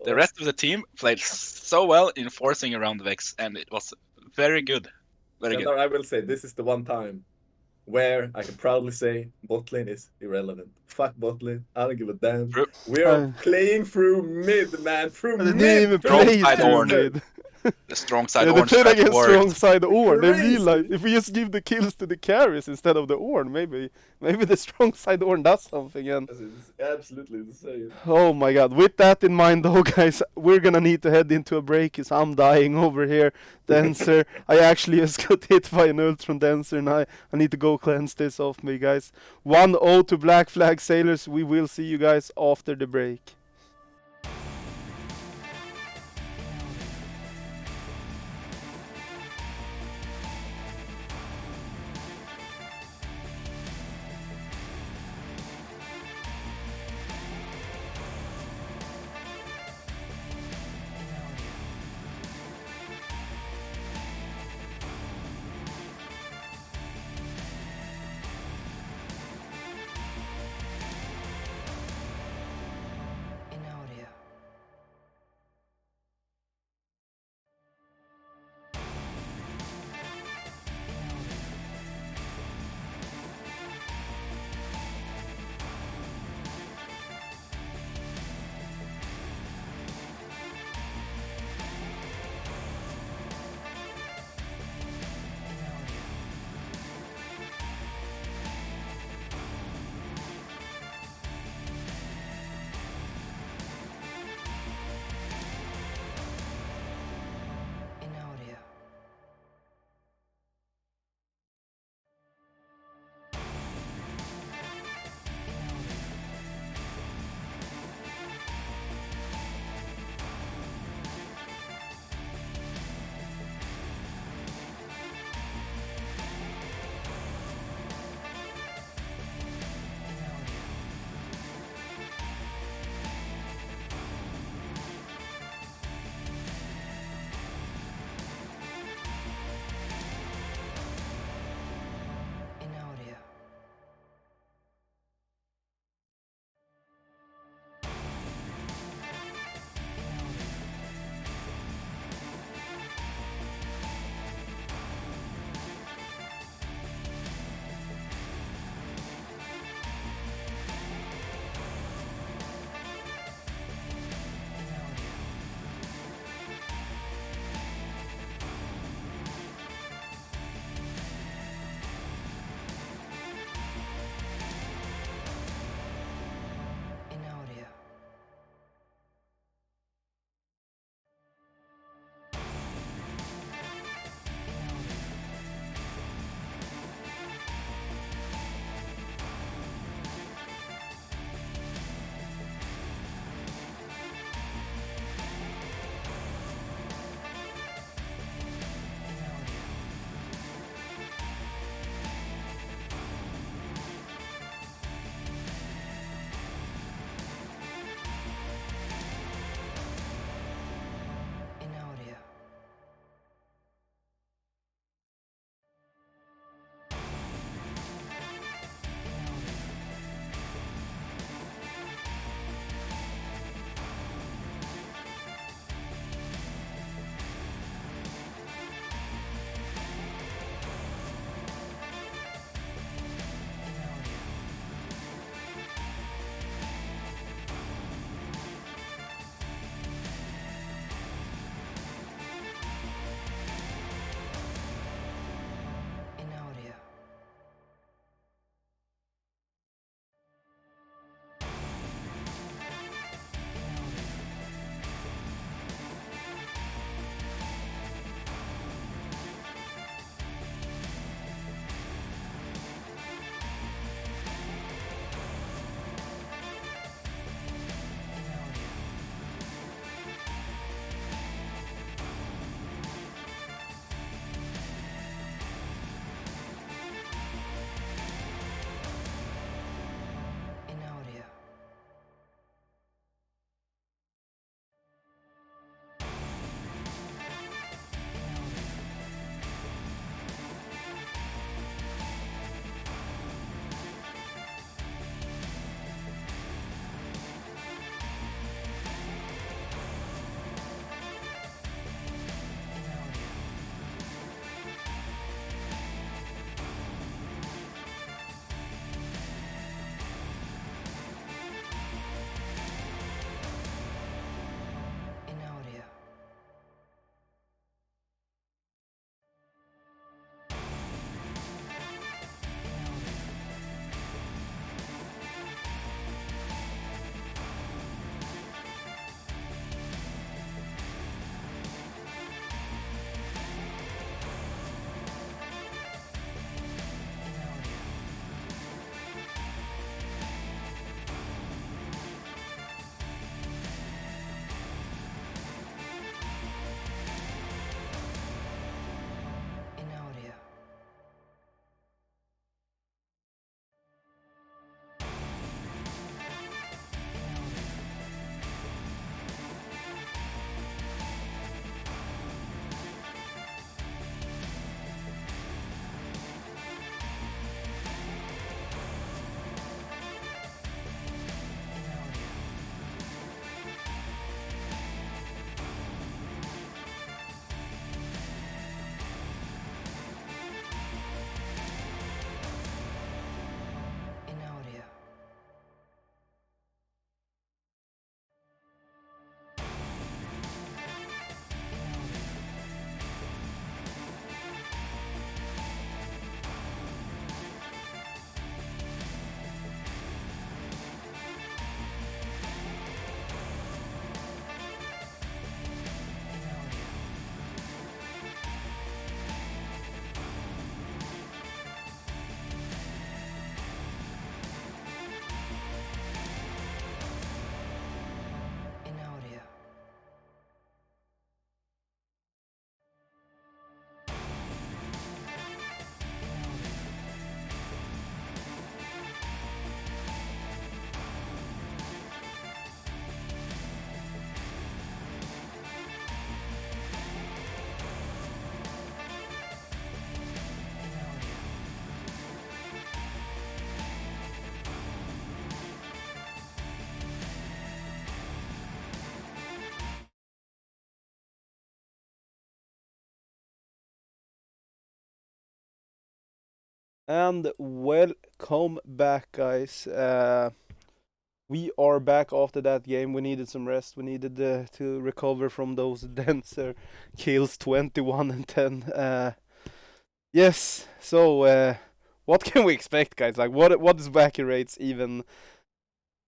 the rest of the team played so well in forcing around the Vex, and it was very good. Very good. Shandar, I will say this is the one time where I can proudly say bot lane is irrelevant. Fuck bot lane. I don't give a damn. True. We are Uh, playing through mid, man. Through They mid. didn't even through play side through Ornn. mid. The strong side Yeah, they orange played strat against worked. strong side Ornn. They Crazy. realized if we just give the kills to the carries instead of the Ornn, maybe the strong side Ornn does something. And It's absolutely insane. oh my god, with that in mind though, guys, we're gonna need to head into a break because I'm dying over here. Dancer, I actually just got hit by an ult from Dancer and I need to go cleanse this off me, guys. 1-0 to Black Flag Sailors. We will see you guys after the break. And welcome back, guys. We are back after that game. We needed some rest. We needed to recover from those denser kills, 21 and 10. Yes. So, what can we expect, guys? Like, what is Wacky Wraiths even?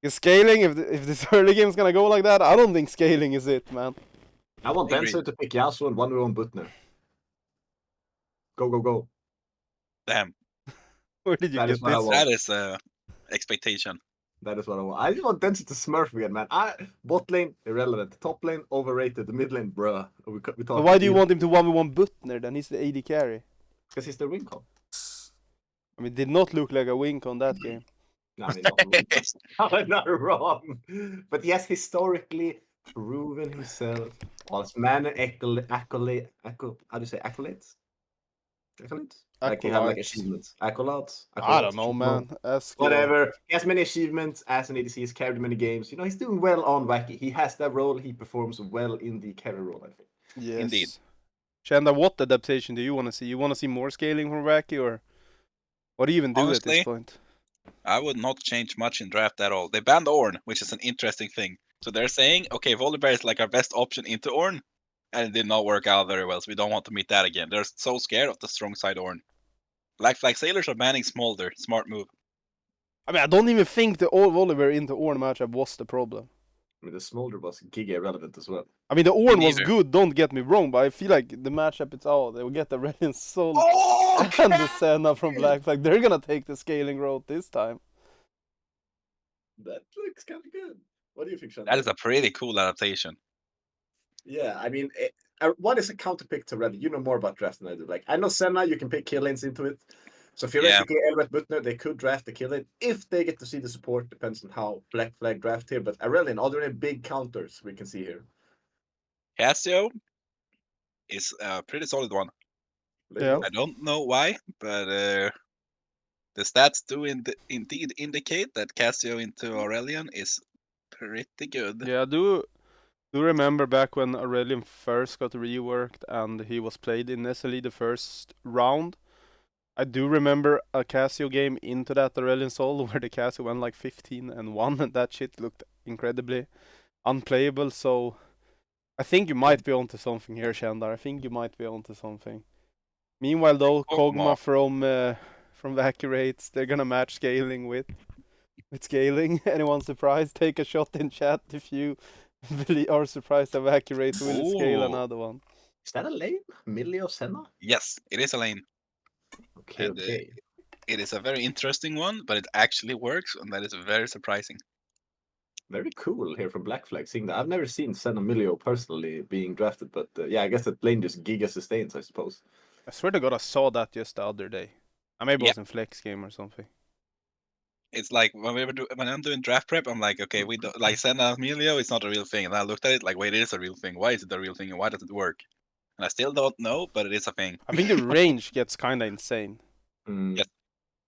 Is scaling? If this early game is gonna go like that, I don't think scaling is it, man. I want Agreed. Denso to pick Yasuo and 1v1 Butner. Go, go, go. Damn, Where did you That get is what I this? want. that is expectation. That is what I want. I just want Denso to smurf again, man. Bot lane, irrelevant. Top lane, overrated. The mid lane, bruh. We But why do you want him to 1v1 Butner then? He's the AD carry. Because he's the win con. I mean, did not look like a win con that game. No, I mean, not win con. I'm not wrong. But he has historically proven himself. All his mana accolades. How do you say accolades? Accolades? Like he have like Acolytes. achievements. Accolades? I don't know, achievements? man. Ask Whatever. He has many achievements as an ADC. He's carried many games. You know, he's doing well on Wacky. He has that role. He performs well in the carry role, I think. Yes. Indeed. Shanda, what adaptation do you want to see? You want to see more scaling from Wacky, or what do you even do at Honestly, this point? I would not change much in draft at all. They banned Ornn, which is an interesting thing. So they're saying, okay, Volibear is like our best option into Ornn, and it did not work out very well, so we don't want to meet that again. They're so scared of the strong side Ornn. Black Flag Sailors are banning Smolder. Smart move. I mean, I don't even think the Oliver into Ornn matchup was the problem. I mean, the Smolder was giga relevant as well. I mean, the Ornn was neither. good, don't get me wrong, but I feel like the matchup it's out. They will get the Reliant Soul Oh, and the Senna from Black Flag. They're gonna take the scaling route this time. that looks kind of good. What do you think, Shannon? That is a pretty cool adaptation. Yeah, I mean, what is a counter pick to Reddit? You know more about draft than I do. Like, I know Senna, you can pick kill lanes into it. So theoretically, Elret Butner, they could draft the kill lane if they get to see the support. Depends on how Black Flag draft here. But Aurelian, are there any big counters we can see here? Cassio is a pretty solid one. Yeah. I don't know why, but the stats do indeed indicate that Cassio into Aurelian is pretty good. Yeah, I do remember back when Aurelian first got reworked and he was played in SLE the first round. I do remember a Cassio game into that Aurelian Soul where the Cassio went like 15 and 1 and that shit looked incredibly unplayable. So I think you might be onto something here, Shandar. I think you might be onto something. Meanwhile, though, Kog'Maw from Wacky Wraiths, they're gonna match scaling with scaling. Anyone surprised? Take a shot in chat if you are surprised that Wacky Wraiths will scale Ooh. another one. Is that a lane? Millie or Senna? Yes, it is a lane. Okay, And, okay. It is a very interesting one, but it actually works, and that is very surprising. Very cool here from Black Flag, seeing that. I've never seen Senna Milio personally being drafted, but yeah, I guess that lane just giga sustains, I suppose. I swear to God, I saw that just the other day. I maybe it Yeah. was in Flex game or something. It's like when I'm doing draft prep, I'm like, okay, we don't like Senna Emilio, it's not a real thing. And I looked at it like, wait, it is a real thing. Why is it a real thing and why does it work? And I still don't know, but it is a thing. I think the range gets kind of insane. Mm. Yes.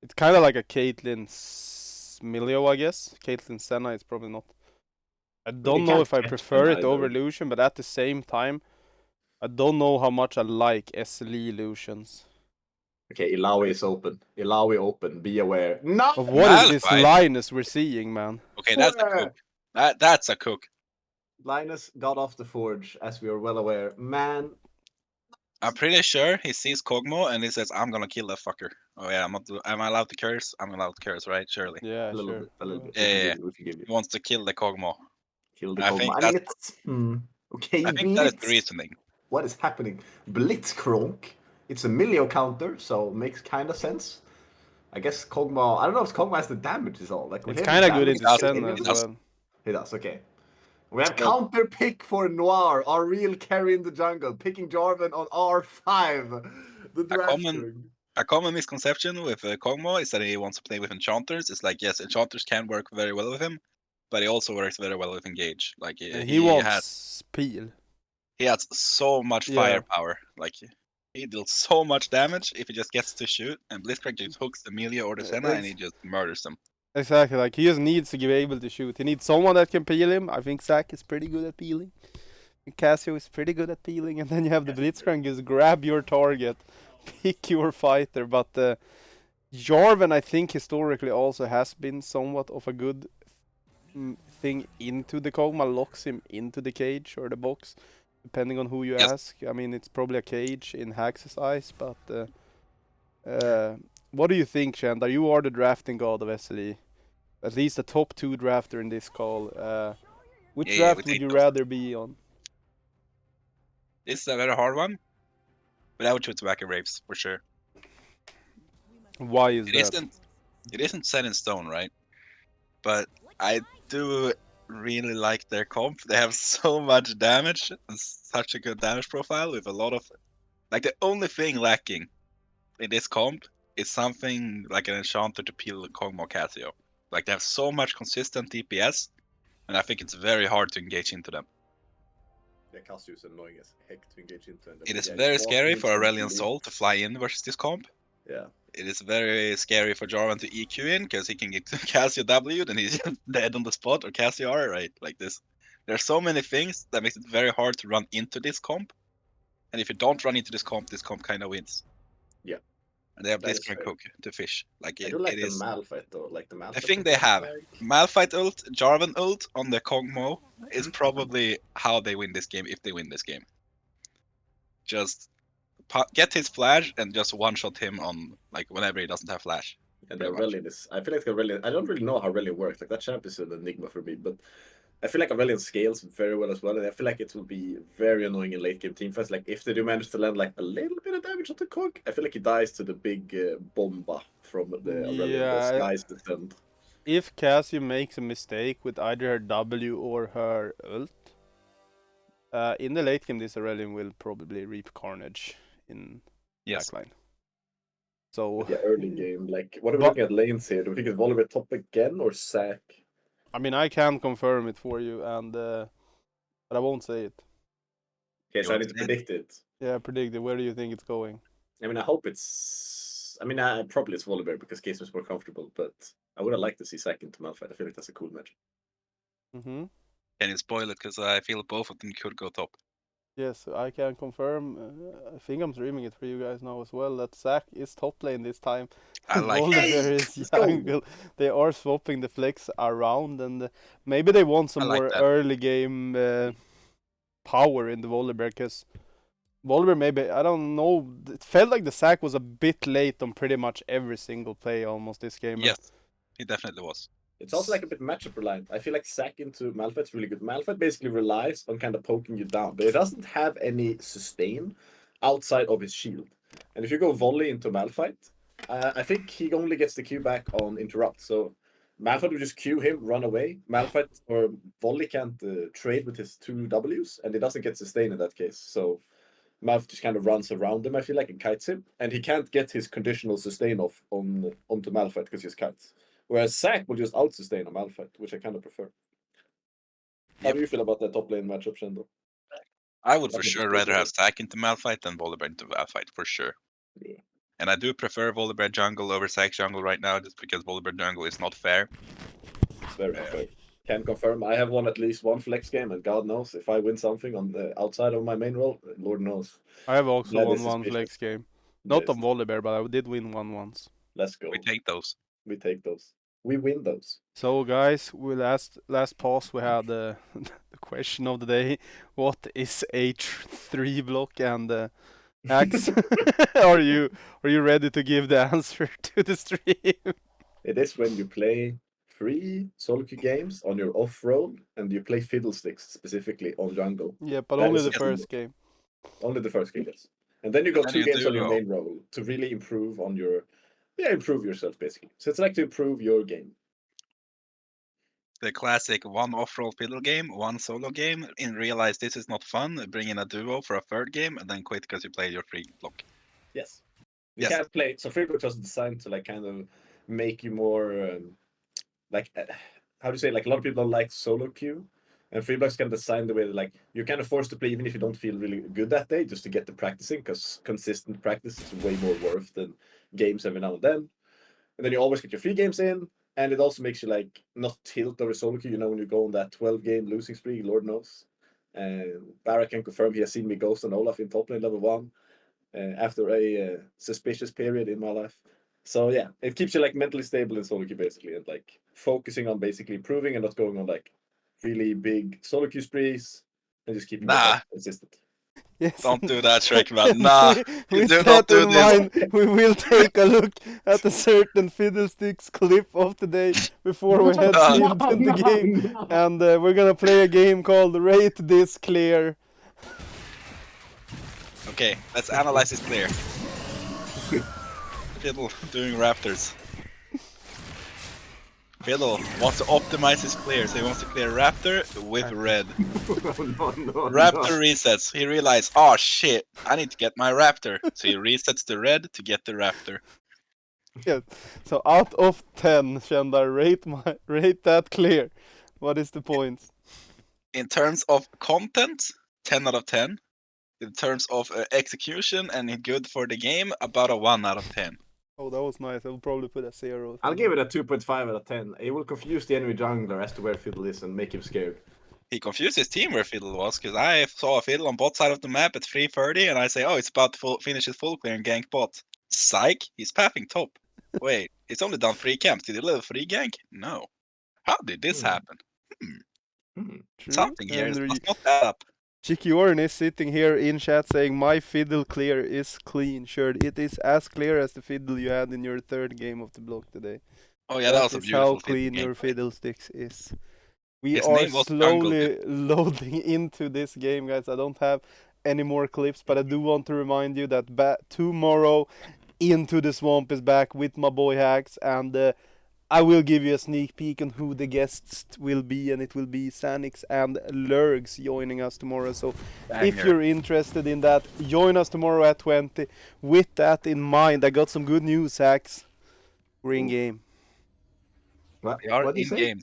It's kind of like a Caitlyn's Milio, I guess. Caitlyn Senna is probably not. I don't know can't if I catch prefer them it over either. Lucian, but at the same time, I don't know how much I like SLE Lucians. Okay, Ilawi is open. Ilawi open. Be aware. No! But what is That's this fine. Linus we're seeing, man? Okay, that's a cook. That's a cook. Linus got off the forge, as we are well aware. Man, I'm pretty sure he sees Kog'Maw and he says, I'm gonna kill that fucker. Oh yeah, am I allowed to curse? I'm allowed to curse, right? Surely. Yeah, a little sure. bit, a little bit. Yeah. We can give you. He wants to kill the Kog'Maw. Kill the I Kog'Maw. think I mean, it's... Okay, I think that is the Blitz. reasoning. What is happening? Blitzkronk. It's a Milio counter, so makes kind of sense. I guess Kog'Maw... I don't know if Kog'Maw has the damage is all. Like, It's kind of good into does, Senna it as does. well. He does, okay. We have So- counter pick for Noir, our real carry in the jungle, picking Jarvan on R5. The drafter. A common misconception with Kog'Maw is that he wants to play with enchanters. It's like, yes, enchanters can work very well with him, but he also works very well with engage. Like And he wants peel. he has so much Yeah. firepower. Like he deals so much damage if he just gets to shoot, and Blitzcrank just hooks the Amelia or the Senna and he just murders them. Exactly, like he just needs to be able to shoot. He needs someone that can peel him. I think Zac is pretty good at peeling. And Cassio is pretty good at peeling, and then you have the Blitzcrank just grab your target, pick your fighter, but Jarvan, I think historically also has been somewhat of a good thing into the Kog'Maw, locks him into the cage or the box, depending on who you Yes. ask. I mean, it's probably a cage in Hax's eyes, but what do you think, Shandar? You are the drafting god of SLE, at least the top 2 drafter in this call. Which Yeah, draft we would take you those. rather be on? This is a very hard one, but I would choose Wacky Wraiths for sure. Why is It that? isn't set in stone, right? But I do really like their comp. They have so much damage and such a good damage profile with a lot of like the only thing lacking in this comp is something like an enchanter to peel Kog'Maw Cassio. Like they have so much consistent DPS, and I think it's very hard to engage into them. Yeah, Cassio is annoying as heck to engage into. And It is yeah, very he's walking scary into for the Aurelion blink. Soul to fly in versus this comp. Yeah. It is very scary for Jarvan to EQ in because he can get Cassio W, then he's just dead on the spot, or Cassio R, right? Like this. There are so many things that makes it very hard to run into this comp. And if you don't run into this comp kind of wins. Yeah. And they have That is Blitzcrank fair. Hook to fish. Like I it, do like it the is. Malphite though. Like the The Malphite. thing they have, Malphite ult, Jarvan ult on the Kog'Maw is probably how they win this game if they win this game. Just get his flash and just one-shot him on like whenever he doesn't have flash. And the pretty much. Aurelion is. I feel like Aurelion. I don't really know how Aurelion works. Like that champ is an enigma for me, but I feel like Aurelion scales very well as well, and I feel like it will be very annoying in late game teamfights. Like if they do manage to land like a little bit of damage on the Cog, I feel like he dies to the big bomba from the Aurelion, the Yeah, Sky's Descent. if Cassio makes a mistake with either her W or her ult, in the late game, this Aurelion will probably reap carnage in Yes. backline. So But yeah, early game. Like, what are we But- looking at lanes here? Do we think it's Volibear top again or Sack? I mean, I can confirm it for you, and but I won't say it. Okay, You so I want need to to say it? predict it. Yeah, predict it. Where do you think it's going? I mean, I hope it's. I mean, probably it's Volibear because Case was more comfortable, but I would have liked to see Sack into Malphite. I feel like that's a cool match. Mm-hmm. Can you spoil it? Because I feel both of them could go top. Yes, I can confirm. I think I'm streaming it for you guys now as well. That Zac is top lane this time. I like Volibear Hey, is let's go. jungle. They are swapping the flex around, and maybe they want some I like more that. early game power in the Volibear, because Volibear maybe, I don't know, it felt like the Zac was a bit late on pretty much every single play almost this game. Yes, he definitely was. It's also like a bit matchup reliant. I feel like Sack into Malphite's really good. Malphite basically relies on kind of poking you down, but it doesn't have any sustain outside of his shield. And if you go volley into Malphite, I think he only gets the Q back on interrupt. So Malphite will just Q him, run away. Malphite or volley can't trade with his 2 Ws, and he doesn't get sustain in that case. So Malphite just kind of runs around him, I feel like, and kites him, and he can't get his conditional sustain off onto Malphite because he's kites. Whereas Sack will just out-sustain a Malphite, which I kind of prefer. How Yep. do you feel about that top lane matchup, Shendo? I would for Nothing to sure speak rather of have it. Zac into Malphite than Volibear into Malphite, for sure. Yeah. And I do prefer Volibear jungle over Zac jungle right now, just because Volibear jungle is not fair. It's very unfair. Can confirm. I have won at least one flex game, and God knows if I win something on the outside of my main role, Lord knows. I have also That won is one suspicious. flex game. That Not is on Volibear, but I did win one once. Let's go. We take those. We take those. We win those. So guys, last pause we had the question of the day. What is a 3 block? And Axe, are you ready to give the answer to the stream? It is when you play 3 solo queue games on your off roll, and you play Fiddlesticks specifically on jungle. Yeah, but That only is the a first three. game. Only the first game, yes. And then you go And then 2 you games on your do- main role to really improve on your, improve yourself basically. So it's like to improve your game. The classic one off-roll fiddle game, one solo game, and realize this is not fun, bring in a duo for a third game, and then quit because you played your free block. Yes. You Yes. can't play. So Freebook was designed to like kind of make you more like how do you say, like a lot of people don't like solo queue, and Freeblock's kind of designed the way that like you're kind of forced to play even if you don't feel really good that day, just to get the practicing, because consistent practice is way more worth than games every now and then. And then you always get your free games in, and it also makes you like not tilt over solo queue. You know, when you go on that 12-game losing spree, Lord knows. And Barra can confirm he has seen me ghost on Olaf in top lane level 1 after a suspicious period in my life. So yeah, it keeps you like mentally stable in solo queue basically, and like focusing on basically improving and not going on like really big solo queue sprees and just keeping yourself Nah, consistent. Yes. don't do that, Shrek man. And Nah, you with do that not do in this. mind, we will take a look at a certain Fiddlesticks clip of the day before we head into the game. And we're gonna play a game called Rate This Clear. Okay, let's analyze this clear. Fiddle doing Raptors. Fiddle wants to optimize his clear, so he wants to clear Raptor with red. No, Raptor resets. He realized, oh shit, I need to get my Raptor. So he resets the red to get the Raptor. Yeah. So out of 10, Shendar, rate that clear. What is the points? In terms of content, 10 out of 10. In terms of execution and good for the game, about a 1 out of 10. Oh, that was nice. I will probably put a 0. I'll give it a 2.5 out of 10. It will confuse the enemy jungler as to where Fiddle is and make him scared. He confused his team where Fiddle was, because I saw a Fiddle on bot side of the map at 3:30, and I say, oh, it's about to finish his full clear and gank bot. Psych, he's pathing top. Wait, it's only done 3 camps. Did he level 3 gank? No. How did this happen? True. Something here And must not add up. Chikiorin is sitting here in chat saying my fiddle clear is clean. Sure, it is as clear as the fiddle you had in your 3rd game of the block today. Oh yeah, that was a is beautiful how clean Fiddle your gameplay. fiddlesticks is. We His are name was Jungle slowly loading into this game, guys. I don't have any more clips, but I do want to remind you that tomorrow Into the Swamp is back with my boy Hacks, and I will give you a sneak peek on who the guests will be, and it will be Sanix and Lurgs joining us tomorrow. So if you're interested in that, join us tomorrow at 20. With that in mind, I got some good news, Hacks. We're in game. What? We are What'd you in say? game.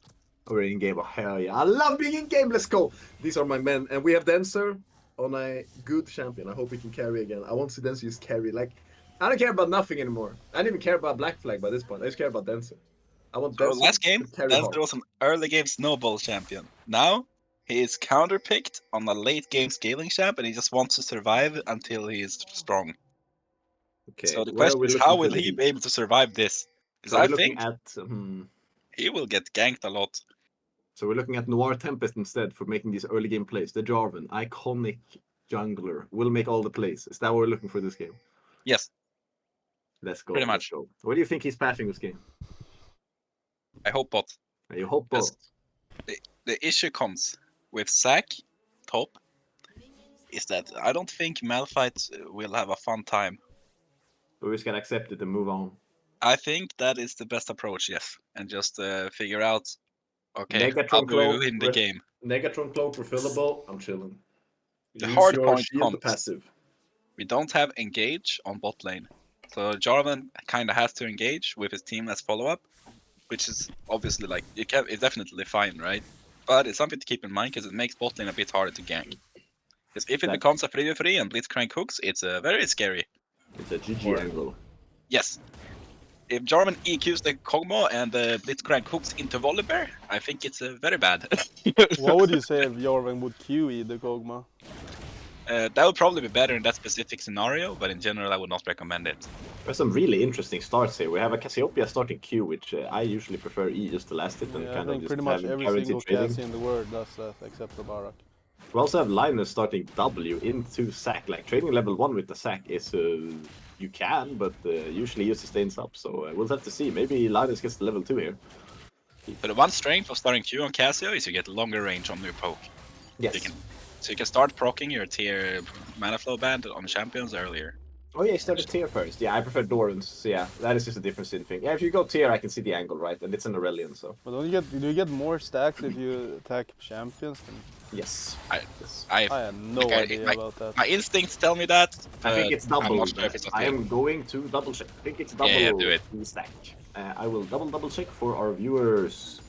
We're in game. Oh, hell yeah. I love being in game. Let's go. These are my men. And we have Denser on a good champion. I hope he can carry again. I want to see Denser just carry. Like, I don't care about nothing anymore. I don't even care about Black Flag by this point. I just care about Denser. I want So Denser last game, to carry hard. Denser was an early game snowball champion. Now he is counterpicked on a late game scaling champ, and he just wants to survive until he is strong. Okay. So the where are question we is, looking how for will the he heat? be able to survive this? Because So I we're looking think at he will get ganked a lot. So we're looking at Noir Tempest instead for making these early game plays. The Jarvan, iconic jungler, will make all the plays. Is that what we're looking for this game? Yes, Let's go. Pretty Let's much. go. What do you think he's pathing this game? I hope bot. You hope both. The issue comes with Zac top is that I don't think Malphite will have a fun time. But we just gotta accept it and move on. I think that is the best approach, yes, and just figure out, okay, Negatron how do we cloak, win the game? Negatron cloak refillable. I'm chilling. The Use hard your point shield comes. passive. We don't have engage on bot lane, so Jarvan kind of has to engage with his team as follow-up, which is obviously like it's definitely fine, right? But it's something to keep in mind because it makes bot lane a bit harder to gank. Because if it becomes a 3v3 and Blitzcrank hooks, it's very scary. It's a GG angle. Yes. If Jarvan EQs the Kog'Maw and the Blitzcrank hooks into Volibear, I think it's very bad. What would you say if Jarvan would QE the Kog'Maw? That would probably be better in that specific scenario, but in general, I would not recommend it. There's some really interesting starts here. We have a Cassiopeia starting Q, which I usually prefer E just to last it and Yeah, kind I of think just pretty much have every guaranteed single trading. Cassie in the world does that, except for Barak. We also have Linus starting W into Sack. Like trading level 1 with the Sack is you can, but usually he sustains up. So we'll have to see. Maybe Linus gets to level 2 here. But the one strength of starting Q on Cassio is you get longer range on your poke. Yes. So you can start proccing your tier mana flow band on champions earlier. Oh yeah, he started tier first. Yeah, I prefer Doran's. So yeah, that is just a difference in thing. Yeah, if you go tier, I can see the angle, right? And it's an Aurelion, so. But do you get more stacks if you attack champions? Yes. I I have no idea about that. My instincts tell me that. I think it's double. I'm not sure if it's I am going to double check. I think it's double do it. stack. I will double check for our viewers.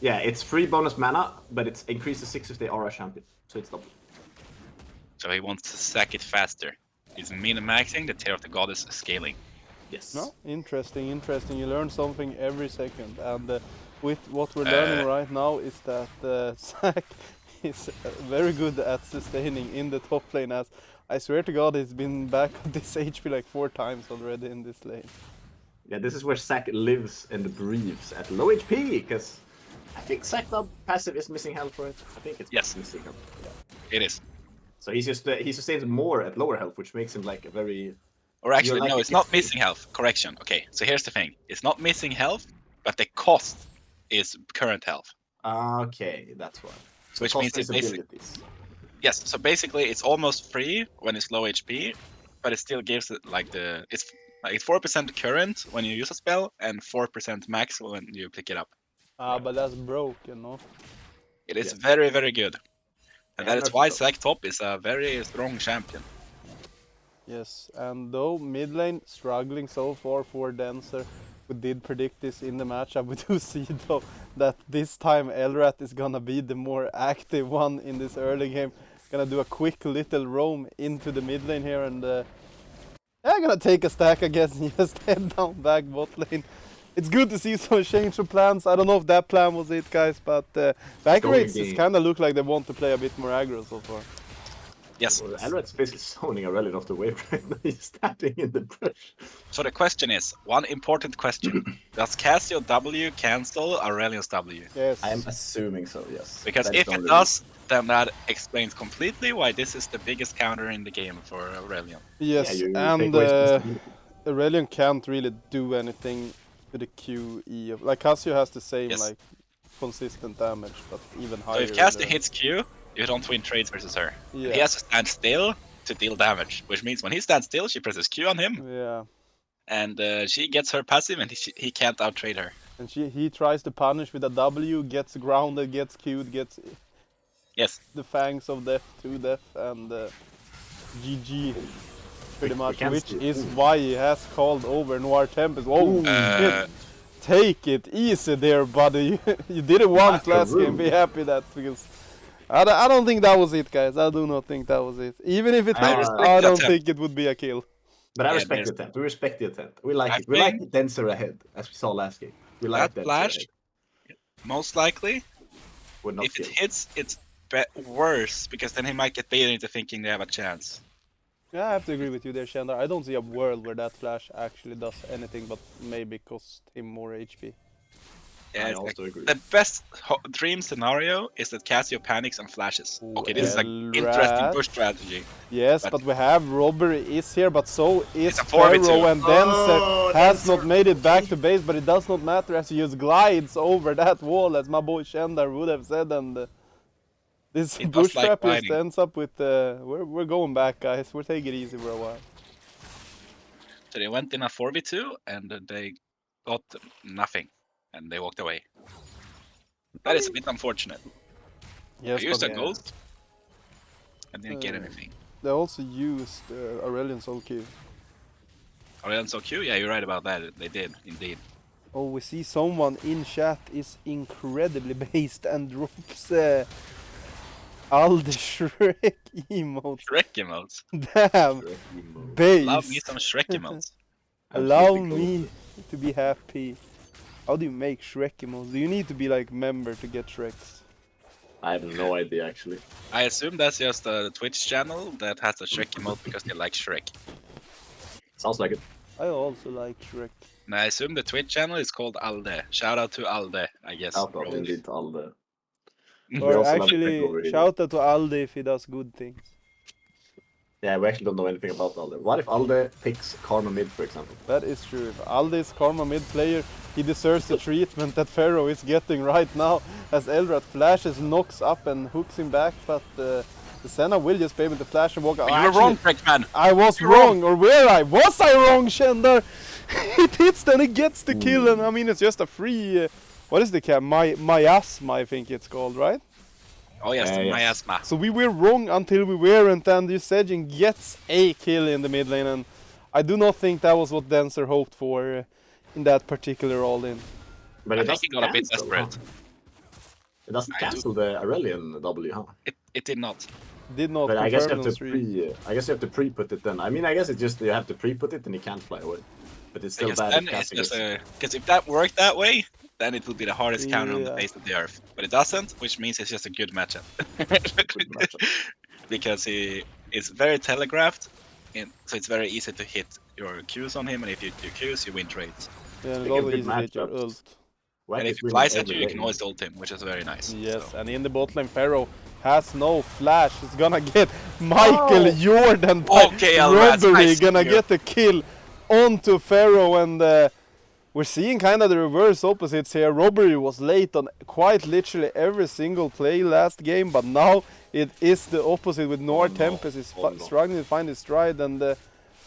Yeah, it's free bonus mana, but it's increased to 6 if they are a champion. So it's double. So he wants to sack it faster. He's min-maxing the Tear of the Goddess scaling. Yes. No, interesting. You learn something every second, and with what we're learning right now is that Zac is very good at sustaining in the top lane. As I swear to God, he's been back at this HP like 4 times already in this lane. Yeah, this is where Zac lives and breathes at low HP, because I think Zac passive is missing health for it. I think it's Yes. missing health. Yeah. It is. So he's just he sustains more at lower health, which makes him like a very. Or actually, like no, a it's not extreme. missing health. Correction. Okay, so here's the thing. It's not missing health, but the cost is current health. Okay, that's why. So Which means cost it basically... abilities. Yes, so basically it's almost free when it's low HP, but it still gives it like it's 4% current when you use a spell and 4% max when you pick it up. But that's broken, no? It is Yes. very, very good. And Yeah, that is nerfed why it up. Zac top is a very strong champion. Yes, and though mid lane struggling so far for Dancer, we did predict this in the matchup. We do see though that this time Elrat is gonna be the more active one in this early game. Gonna do a quick little roam into the mid lane here and gonna take a stack, I guess, and just head down back bot lane. It's good to see some change of plans. I don't know if that plan was it, guys, but back Going rates game. kind of look like they want to play a bit more aggro so far. Yes. Well, Elrat's basically zoning Aurelion off the wave right now. He's standing in the brush. So the question is, one important question. Does Cassio W cancel Aurelion's W? Yes. I'm assuming so, yes. Because That is if the it only does, then that explains completely why this is the biggest counter in the game for Aurelion. Yes, you and take away his stability. Aurelion can't really do anything to the QE of, like Cassio has the same Yes. like consistent damage, but even higher. So if Cassio hits Q, you don't win trades versus her. Yeah. He has to stand still to deal damage, which means when he stands still, she presses Q on him, Yeah, and she gets her passive, and he can't outtrade her. and he tries to punish with a W, gets grounded, gets Q'd, gets Yes. the fangs of death to death, and GG pretty much, can't which see it. is why he has called over Noir Tempest. Oh Uh, shit! Take it easy there, buddy. You did it once last game. Be happy that because I don't think that was it, guys. I do not think that was it. Even if it I hit, respect I the don't attempt. think it would be a kill. But I Yeah, respect the there's- attempt. We respect the attempt. We like I it. We like think- denser ahead, as we saw last game. We like that denser flash, ahead. most likely, Would not if it kill. hits, it's worse, because then he might get baited into thinking they have a chance. Yeah, I have to agree with you there, Shandar. I don't see a world where that flash actually does anything but maybe cost him more HP. Yeah, I it's like- also agree. the best dream scenario is that Cassio panics and flashes. Ooh, Okay, this is an Elrat. interesting push strategy. Yes, But- but we have Robbery is here, but so is It's a 4v2. Pharaoh, and Dancer Oh, has Dancer. not made it back to base, but it does not matter as he just glides over that wall, as my boy Shandar would have said, and this It does bush like trap gliding. just ends up with, we're going back, guys, we're taking it easy for a while. So they went in a 4v2 and they got nothing, and they walked away. That is a bit unfortunate. Yes, I used a but ghost and didn't get Uh, anything. they also used Aurelion Soul Cube. Aurelion so cute? Yeah, you're right about that. They did, indeed. Oh, we see someone in chat is incredibly based and drops all the Shrek emotes. Shrek emotes. Damn, Shrek emo. based. Love me some Shrek emotes. Allow Absolutely me to be happy. How do you make Shrek emotes? Do you need to be like member to get Shreks? I have no idea actually. I assume that's just a Twitch channel that has a Shrek emote because they like Shrek. Sounds like it. I also like Shrek. And I assume the Twitch channel is called Alde. Shout out to Alde, I guess. Out of probably. indeed to all the. We Or also love Shrek over actually, here. shout out to Aldi if he does good things. Yeah, we actually don't know anything about Alde. What if Alde picks Karma mid, for example? That is true. If Aldi is Karma mid player, he deserves the treatment that Pharaoh is getting right now, as Elrat flashes, knocks up and hooks him back, but the Senna will just be able to flash and walk out. You were Actually, wrong, Freckman! I was You're wrong, or were I? Was I wrong, Shendar? It hits, then it gets the kill, and I mean, it's just a free... what is the cap? Miasma, I think it's called, right? Oh yes, Yes. miasma. So we were wrong until we weren't, and Usejin gets a kill in the mid lane, and I do not think that was what Dancer hoped for in that particular all-in. But I it think he doesn't got a bit cancel, desperate. huh? It doesn't I do- cancel the Aurelion W, huh? It did not. Did not But I guess you confirm have on to stream. I guess you have to pre-put it then. I mean, I guess it's just you have to pre-put it and you can't fly away. But it's still Because bad then if it's Cassie just gets... because if that worked that way, then it would be the hardest counter on the Yeah. face of the earth. But it doesn't, which means it's just a good matchup. Good matchup. Because he is very telegraphed, so it's very easy to hit your Qs on him, and if you do Qs, you win trades. Yeah, and it's Speaking of also good easy to hit your matchups, ult. And Wacky's if he winning flies at every you, you game. can always ult him, which is very nice. Yes, So. and in the bot lane, Pharaoh has no flash. He's gonna get Michael Jordan by Okay, Elrats, I robbery. see Gonna you. get the kill onto Pharaoh, and we're seeing kind of the reverse opposites here. Robbery was late on quite literally every single play last game, but now it is the opposite with Noir no. Tempest is Oh, no. struggling to find his stride, and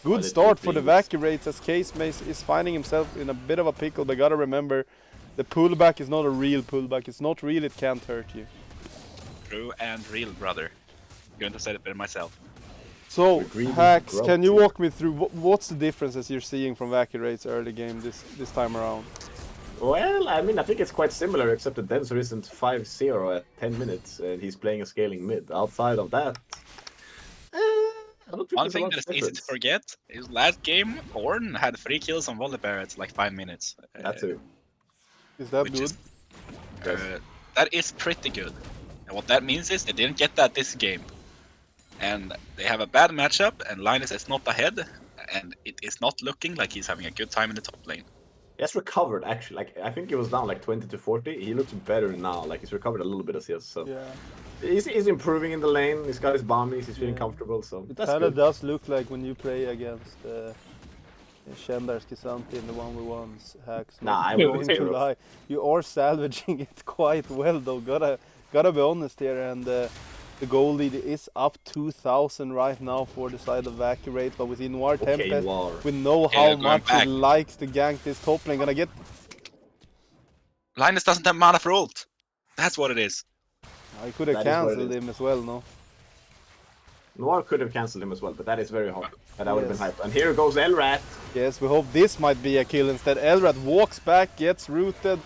good they start do for the things. Wacky Wraiths as Case Mace is finding himself in a bit of a pickle, but gotta remember, the pullback is not a real pullback. It's not real, it can't hurt you. True and real, brother. Couldn't have said it better myself. So, We're greedy, Hacks, can you grubby. walk me through what's the differences you're seeing from Wacky Wraiths early game this time around? Well, I mean, I think it's quite similar, except that Denser isn't 5-0 at 10 minutes, and he's playing a scaling mid. Outside of that, I don't think One there's a thing lot that of is easy to difference. forget is last game, Ornn had 3 kills on Volibear at like 5 minutes. That too. Is that Which good? is, that is pretty good. And what that means is they didn't get that this game. And they have a bad matchup, and Linus is not ahead, and it is not looking like he's having a good time in the top lane. He has recovered, actually. Like, I think he was down like 20 to 40. He looks better now. Like, he's recovered a little bit of CS, so... Yeah. He's improving in the lane. He's got his bombies. He's feeling Yeah. comfortable, so It that's kind of good. does look like when you play against Shendar's Kisanti in the 1v1s, Hacks. Nah, Not I going won't to say that. lie. You are salvaging it quite well, though. Gotta be honest here, and the goal lead is up 2,000 right now for the side of Wacky Wraiths, but with Noir Okay, Tempest, Noir. we know Okay, how they're going much he back. likes to gank this top lane. Gonna get... Linus doesn't have mana for ult. That's what it is. I could have That is what it cancelled is. him as well, no? Noir could have cancelled him as well, but that is very hard. And that would have been Yes. hype. And here goes Elrat. Yes, we hope this might be a kill instead. Elrat walks back, gets rooted.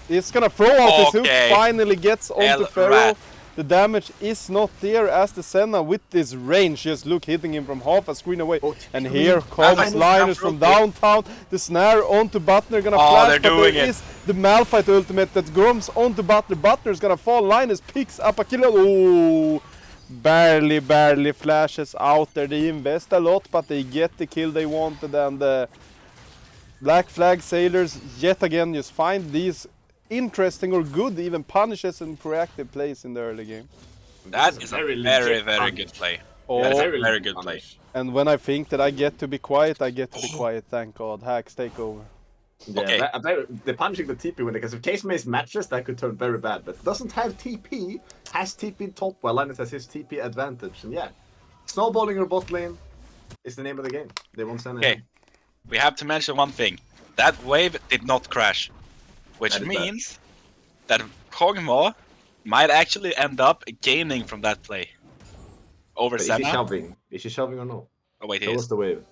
He's gonna throw out his hook, Okay. finally gets onto Elrat. Pharaoh. The damage is not there as the Senna with this range. Just look, hitting him from half a screen away. Oh, And TP. here comes Malphite Linus from downtown. The snare onto Butner, gonna flash, they're but doing there it. is the Malphite ultimate that grums onto Butner. Butner's gonna fall, Linus picks up a kill. Oh, barely flashes out there. They invest a lot, but they get the kill they wanted, and the Black Flag Sailors yet again just find these interesting or good even punishes and proactive plays in the early game. That is a very, legit very punish. good play. Oh, That is a Very very legit good play. punish. and when I think that I get to be quiet, I get to be quiet, thank God. Hacks, take over. Yeah, Okay. they're punishing the TP winner, because if Case Mace matches, that could turn very bad. But doesn't have TP, has TP top while Linus has his TP advantage. And yeah, snowballing your bot lane is the name of the game. They won't send Okay. it. We have to mention one thing. That wave did not crash. Which That is bad. means that Kog'Maw might actually end up gaining from that play. Over But is he Senna. shoving? Is he shoving or no? Oh wait, he Show is. us the wave.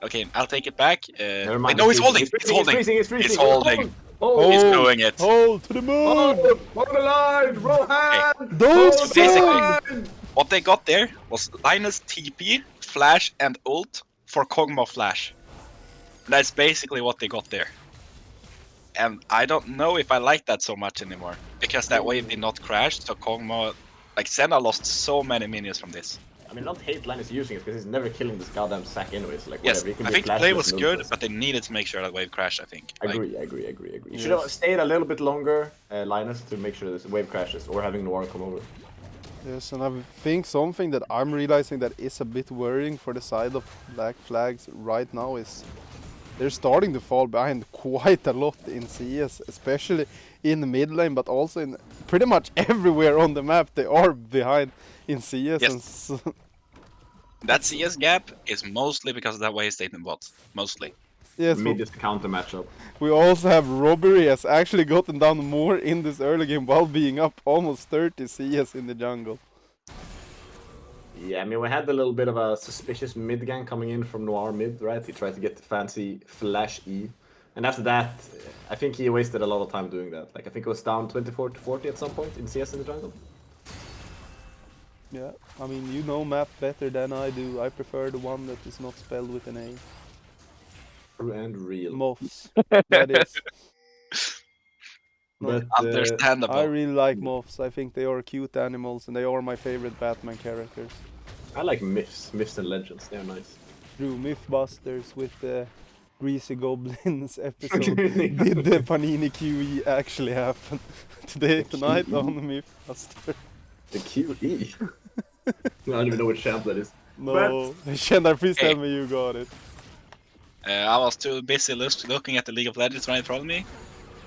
Okay, I'll take it back. Never Wait, mind. no, he's holding! He's freezing, holding! He's freezing. He's holding! Oh, He's Hold. doing it! Hold to the moon! oh, on the line, Rohan! Don't Hold basically- the line! What they got there was Linus TP, Flash, and ult for Kog'Maw Flash. That's basically what they got there. And I don't know if I like that so much anymore. Because that wave did not crash, so Kog'Maw... Like, Senna lost so many minions from this. I mean, I don't hate Linus using it, because he's never killing this goddamn sack anyways. Like, Yes, whatever. He can I be think the play flashless was and good, ultless. but they needed to make sure that wave crashed, I think. Like, Agree. You Yes. should have stayed a little bit longer, Linus, to make sure this wave crashes, or having Noir come over. Yes, and I think something that I'm realizing that is a bit worrying for the side of Black Flags right now is they're starting to fall behind quite a lot in CS, especially in the mid lane, but also in pretty much everywhere on the map they are behind in CS. Yes. And that CS gap is mostly because of that wave state in bot. Mostly. yes, Mid is the counter matchup. we also have Robbery has actually gotten down more in this early game while being up almost 30 CS in the jungle. Yeah, I mean, we had a little bit of a suspicious mid gank coming in from Noir mid, right? He tried to get the fancy flash E. And after that, I think he wasted a lot of time doing that. Like, I think it was down 24 to 40 at some point in CS in the jungle. Yeah, I mean, you know map better than I do. I prefer the one that is not spelled with an A. True and real. Moths, that is. No, But, Understandable. I really like moths. I think they are cute animals and they are my favorite Batman characters. I like myths and legends. They're nice. True, Mythbusters with the Greasy Goblins episode. Did the Panini QE actually happen tonight on Mythbuster? The QE. I don't even know what champ that is. No, Shendar, please Hey. tell me you got it. I was too busy looking at the League of Legends right in front of me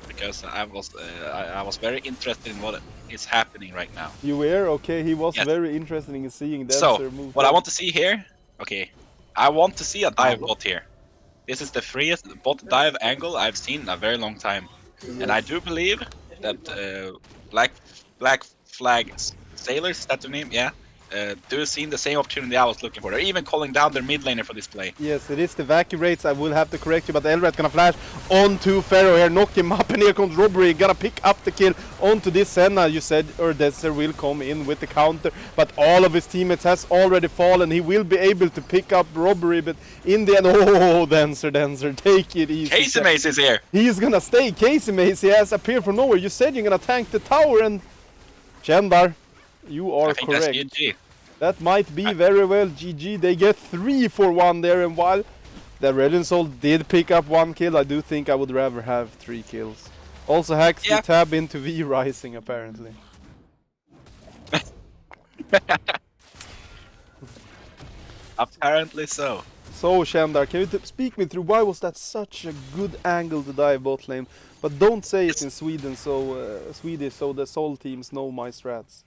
because I was very interested in what is happening right now. You were? Okay, he was Yes. very interested in seeing that So, move. what I want to see here, okay, I want to see a dive Diablo? bot here. This is the freest bot dive angle I've seen in a very long time, and I do believe that Black Flag Sailors, is that the name? Yeah. Do see the same opportunity I was looking for. They're even calling down their mid laner for this play. Yes, it is the Wacky Wraiths. I will have to correct you, but Elrat gonna flash onto Pharaoh here, knock him up, and here comes Robbery. Gonna pick up the kill onto this Senna. You said Desert will come in with the counter, but all of his teammates has already fallen. He will be able to pick up Robbery, but in the end, oh, Dancer, take it easy. Casey Mace is here. He's gonna stay. Casey Mace, he has appeared from nowhere. You said you're gonna tank the tower, and Shendar, you are I think correct. that's GG. That might be very well GG. They get 3 for 1 there, and while the Relian Soul did pick up 1 kill, I do think I would rather have 3 kills. Also, Hacks Yeah. tab into V Rising apparently. Apparently so. So Shandar, can you speak me through why was that such a good angle to dive bot lane? But don't say it in Sweden, so Swedish, so the Soul teams know my strats.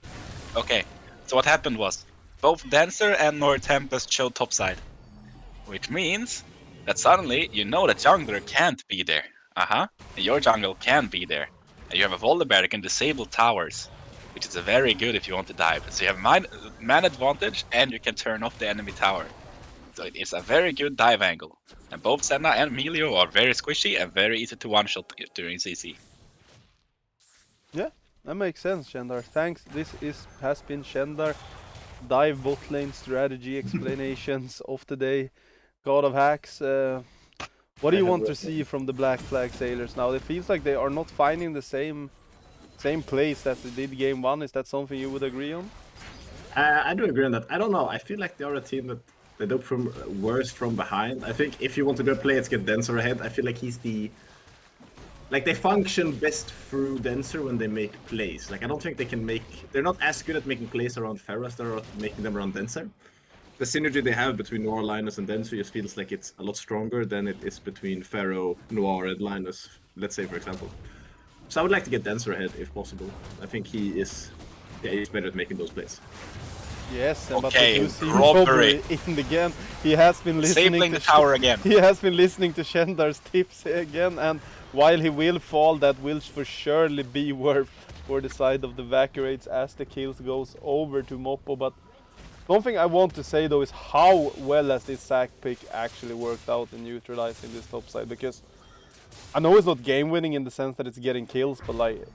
Okay, so what happened was both Dancer and Nord Tempest showed topside, which means that suddenly you know that jungler can't be there. And your jungle can be there, and you have a Volibear that can disable towers, which is very good if you want to dive. So you have man advantage, and you can turn off the enemy tower. So it is a very good dive angle, and both Senna and Melio are very squishy and very easy to one-shot during CC. Yeah, that makes sense, Shandar. Thanks. This has been Shandar dive bot lane strategy explanations of the day. God of Hacks. What do you want to see from the Black Flag Sailors now? It feels like they are not finding the same place that they did game 1. Is that something you would agree on? I do agree on that. I don't know. I feel like they are a team that they do worse from behind. I think if you want to go play, let's get Denser ahead. I feel like he's the... Like, they function best through Denser when they make plays. Like, I don't think they can make... They're not as good at making plays around Pharah as they're making them around Denser. The synergy they have between Noir, Linus, and Denser just feels like it's a lot stronger than it is between Pharaoh, Noir, and Linus, let's say, for example. So I would like to get Denser ahead, if possible. I think he is... Yeah, he's better at making those plays. Yes, Okay, but you see robbery. in the game. He has been listening Disabling to the tower again. He has been listening to Shendar's tips again, and while he will fall, that will for surely be worth for the side of the Vacuates as the kills goes over to Moppo. But something I want to say though is how well has this sack pick actually worked out in neutralizing this top side, because I know it's not game winning in the sense that it's getting kills, but like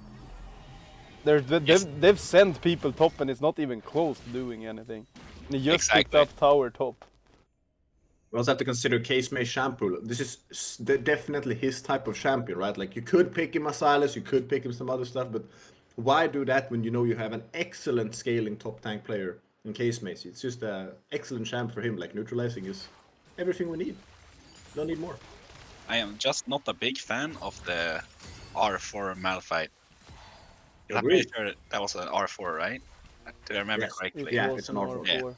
they've sent people top and it's not even close to doing anything. And he just picked up tower top. We also have to consider Case May Shampoo. This is definitely his type of champion, right? Like, you could pick him a Silas, you could pick him some other stuff, but why do that when you know you have an excellent scaling top tank player in Case Mace? It's just an excellent champ for him. Like, neutralizing is everything we need. Don't need more. I am just not a big fan of the R4 Malphite. I'm pretty sure that was an R4, right? Do I remember correctly? Yeah, it's an R4. Yeah.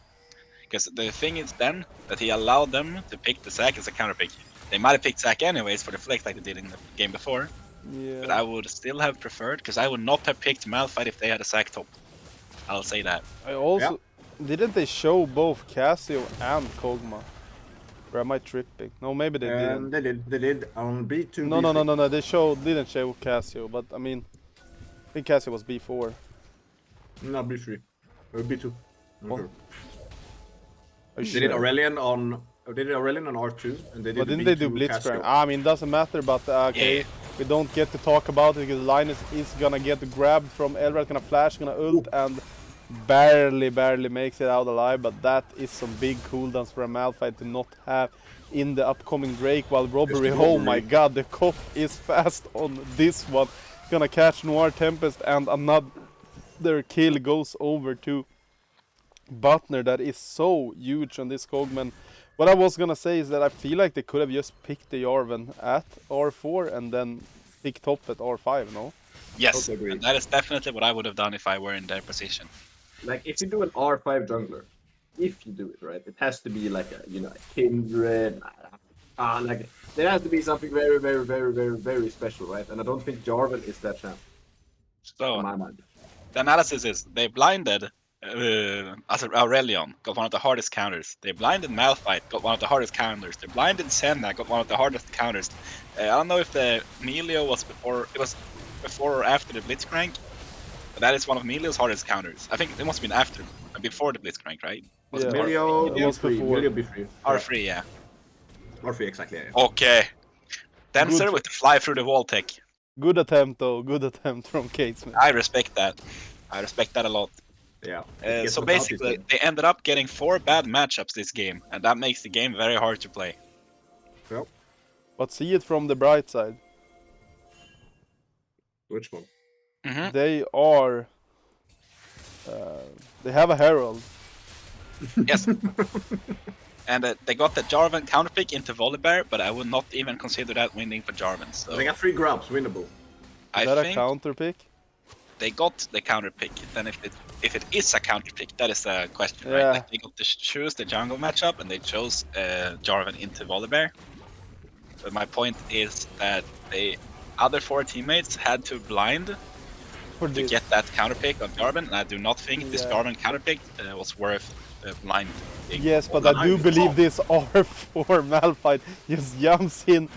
Because the thing is then that he allowed them to pick the Zac as a counter pick. They might have picked Zac anyways for the flex like they did in the game before. Yeah. But I would still have preferred, because I would not have picked Malphite if they had a Zac top. I'll say that. I also didn't they show both Casio and Kog'Maw? Or am I tripping? No, maybe they didn't. They did on B2. No. They didn't show Casio, but I mean, I think Casio was B4. No, B3 or B2. What? They did Aurelion on R2, and they did. But didn't they do Blitzcrank? I mean, doesn't matter. But okay, we don't get to talk about it because Linus is gonna get grabbed from Elrat, gonna flash, gonna ult, and barely makes it out alive. But that is some big cooldowns for a Malphite to not have in the upcoming Drake. While Robbery, oh my god, the cop is fast on this one. Gonna catch Noir Tempest, and another kill goes over to Butner. That is so huge on this Cogman. What I was gonna say is that I feel like they could have just picked the Jarvan at R4 and then picked top at R5, no? Yes, Totally agree. and that is definitely what I would have done if I were in their position. Like if you do an R5 jungler, if you do it right, it has to be like a a kindred. Like there has to be something very, very, very, very, very special, right? And I don't think Jarvan is that champ in So my mind. the analysis is they blinded Aurelion, got one of the hardest counters. They blinded Malphite, got one of the hardest counters. They blinded Senna, got one of the hardest counters. I don't know if the Melio was before or after the Blitzcrank, but that is one of Melio's hardest counters. I think it must have been before the Blitzcrank, right? Was it Yeah. Melio it was B3, before. Melio B3. R3, yeah. R3, exactly. Yeah. Okay. Dancer Good. with the fly through the wall tech. Good attempt though, good attempt from Casement. I respect that. I respect that a lot. Yeah. So basically, they ended up getting 4 bad matchups this game, and that makes the game very hard to play. Yep. But see it from the bright side. Which one? Mm-hmm. They are... they have a Herald. Yes. And they got the Jarvan counterpick into Volibear, but I would not even consider that winning for Jarvan. So They got 3 grabs, winnable. I Is that a think counter pick? they got the counterpick. Then if it is a counterpick, that is the question, Yeah. right? Like they got to choose the jungle matchup, and they chose Jarvan into Volibear. But my point is that the other 4 teammates had to blind For to this. get that counterpick on Jarvan, and I do not think this Yeah. Jarvan counterpick was worth blind. Yes, but I do believe this R4 Malphite just jumps in,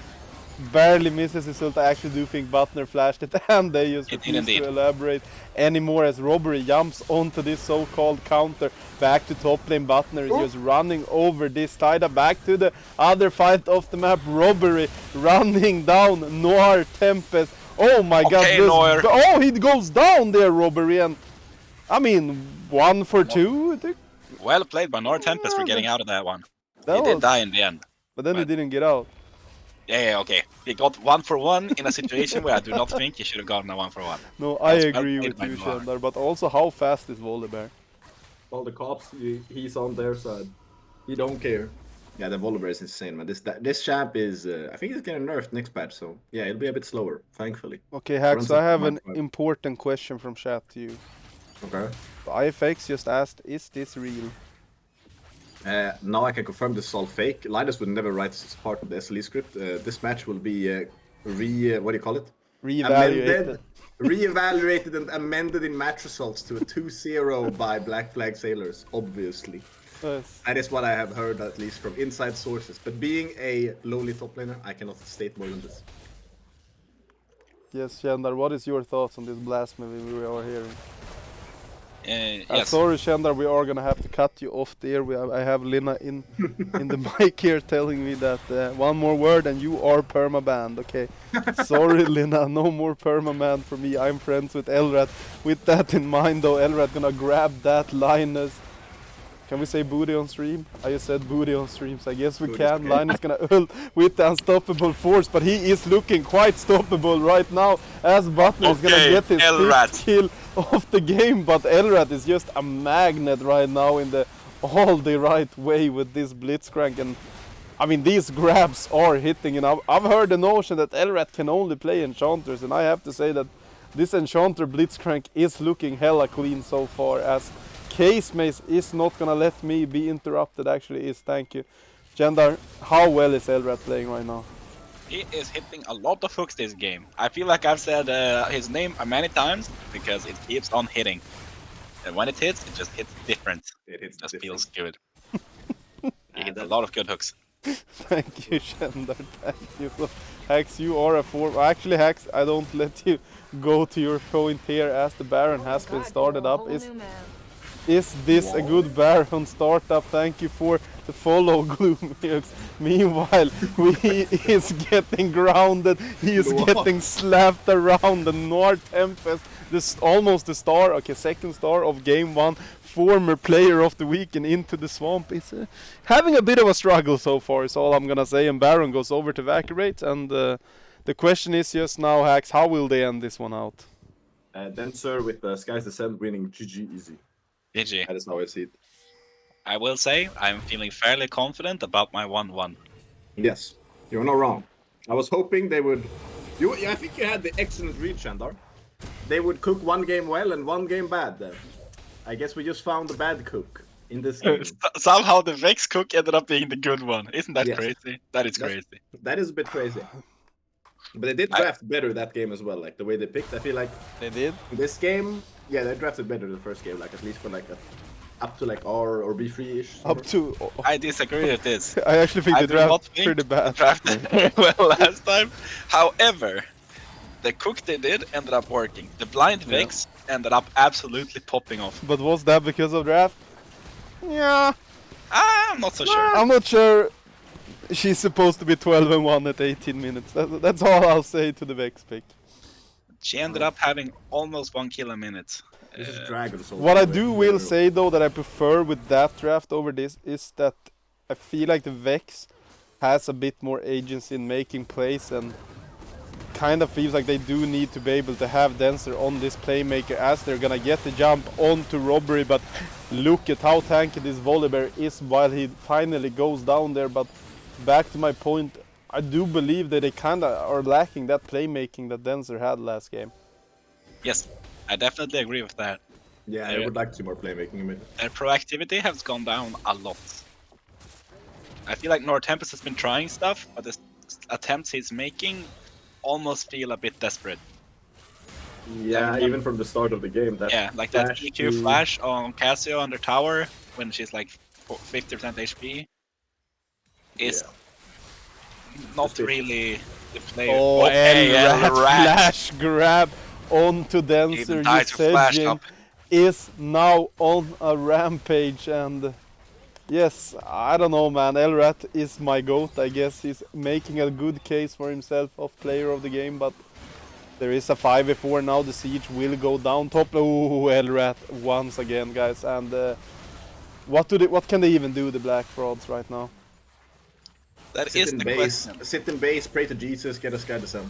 barely misses his ult. I actually do think Butner flashed it, and they just It did refuse indeed. to elaborate anymore as Robbery jumps onto this so-called counter. Back to top lane, Butner is just running over this Tida. Back to the other fight of the map, Robbery running down Noir Tempest. Oh my god, Okay, this- Noir. oh, he goes down there, Robbery, and I mean, 1 for 2, I think. Well played by Nor Tempest for Yeah, getting out of that one. That He did was- die in the end. But then he But- didn't get out. Yeah, okay. He got 1 for 1 in a situation where I do not think he should have gotten a 1 for 1. No, That I was well agree played with by you, Noir. Shendar, but also how fast is Volibear? All the cops, he's on their side. He don't care. Yeah, the Volibear is insane, man. This champ is, I think he's getting nerfed next patch, so yeah, it'll be a bit slower, thankfully. Okay, Hax, Runs I up to have my an point. important question from chat to you. Okay. IFX just asked, is this real? Now I can confirm this is all fake. Linus would never write this as part of the SLE script. This match will be what do you call it? Reevaluated. Reevaluated and amended in match results to a 2-0 by Black Flag Sailors, obviously. Yes. That is what I have heard, at least from inside sources. But being a lowly top laner, I cannot state more than this. Yes, Shendar, what is your thoughts on this blasphemy we are hearing? Yes. Sorry, Shendar, we are gonna have to cut you off there. I have Lina in the mic here telling me that one more word and you are perma-banned, okay? Sorry, Lina, no more perma-banned for me. I'm friends with Elrat. With that in mind, though, Elrat gonna grab that Linus. Can we say booty on stream? I just said booty on stream, so I guess we Booty's can. okay. Linus gonna ult with the unstoppable force, but he is looking quite stoppable right now as Butler is gonna Okay, get his Elrat. 5th kill of the game, but Elrat is just a magnet right now in all the right way with this Blitzcrank, and I mean these grabs are hitting, and I've heard the notion that Elrat can only play Enchanters, and I have to say that this Enchanter Blitzcrank is looking hella clean so far, as Case Mace is not gonna let me be interrupted, actually is, thank you. Jendar, how well is Elrat playing right now? He is hitting a lot of hooks this game. I feel like I've said his name many times because it keeps on hitting. And when it hits, it just hits different. It hits It just different. feels good. He hits a lot of good hooks. Thank you, Shendar, thank you. So, Hax, you are a form. Actually, Hax, I don't let you go to your point here as the Baron has been started up. Is this a good Baron startup? Thank you for the follow, Gloomyux. Meanwhile, he is getting grounded. He is getting slapped around. The Noir Tempest, this almost the star, okay, second star of game 1, former player of the week and into the swamp. Is having a bit of a struggle so far, is all I'm gonna say. And Baron goes over to Evacuate. And the question is just now, Hax, how will they end this one out? Dancer with Sky's Descent winning GG easy. GG. That is how I see it. I will say I'm feeling fairly confident about my 1-1. Yes, you're not wrong. I was hoping they would. I think you had the excellent read, Shandar. They would cook one game well and one game bad. I guess we just found the bad cook in this game. Somehow the Vex cook ended up being the good one. Isn't that Yes. crazy? That is That's- crazy. That is a bit crazy. But they did draft better that game as well. Like the way they picked, I feel like They did. this game, yeah, they drafted better the first game. Like at least for like up to like R or B3 ish. Up to. I disagree with this. I actually think I the do not draft think pretty bad. the draft did very well last time. However, the cook they did ended up working. The blind Vex ended up absolutely popping off. But was that because of draft? Yeah. I'm not so sure. I'm not sure. She's supposed to be 12-1 at 18 minutes. That's all I'll say to the Vex pick. She ended up having almost 1 kill a minute. This is Dragon Soul. What I will say though that I prefer with that draft over this is that I feel like the Vex has a bit more agency in making plays and kind of feels like they do need to be able to have Denser on this playmaker as they're gonna get the jump onto Robbery, but look at how tanky this Volibear is while he finally goes down there. But back to my point, I do believe that they kinda are lacking that playmaking that Denser had last game. Yes, I definitely agree with that. Yeah, I would like to see more playmaking in mid. Their proactivity has gone down a lot. I feel like Nord Tempest has been trying stuff, but the attempts he's making almost feel a bit desperate. Yeah, even from the start of the game. That Yeah, like that flash EQ to- flash on Casio under tower when she's like 50% HP is not Just it. really the player. Oh, Okay, and yeah, rat. flash grab onto Denser. Even died to flash Usejin up. is now on a rampage, and yes, I don't know, man. Elrat is my goat. I guess he's making a good case for himself of player of the game, but there is a 5v4 now. The siege will go down top. Oh, Elrat once again, guys. And what can they even do, the Black Frauds, right now? That Sit is in the base, question. sit in base, pray to Jesus, get a Skydescent.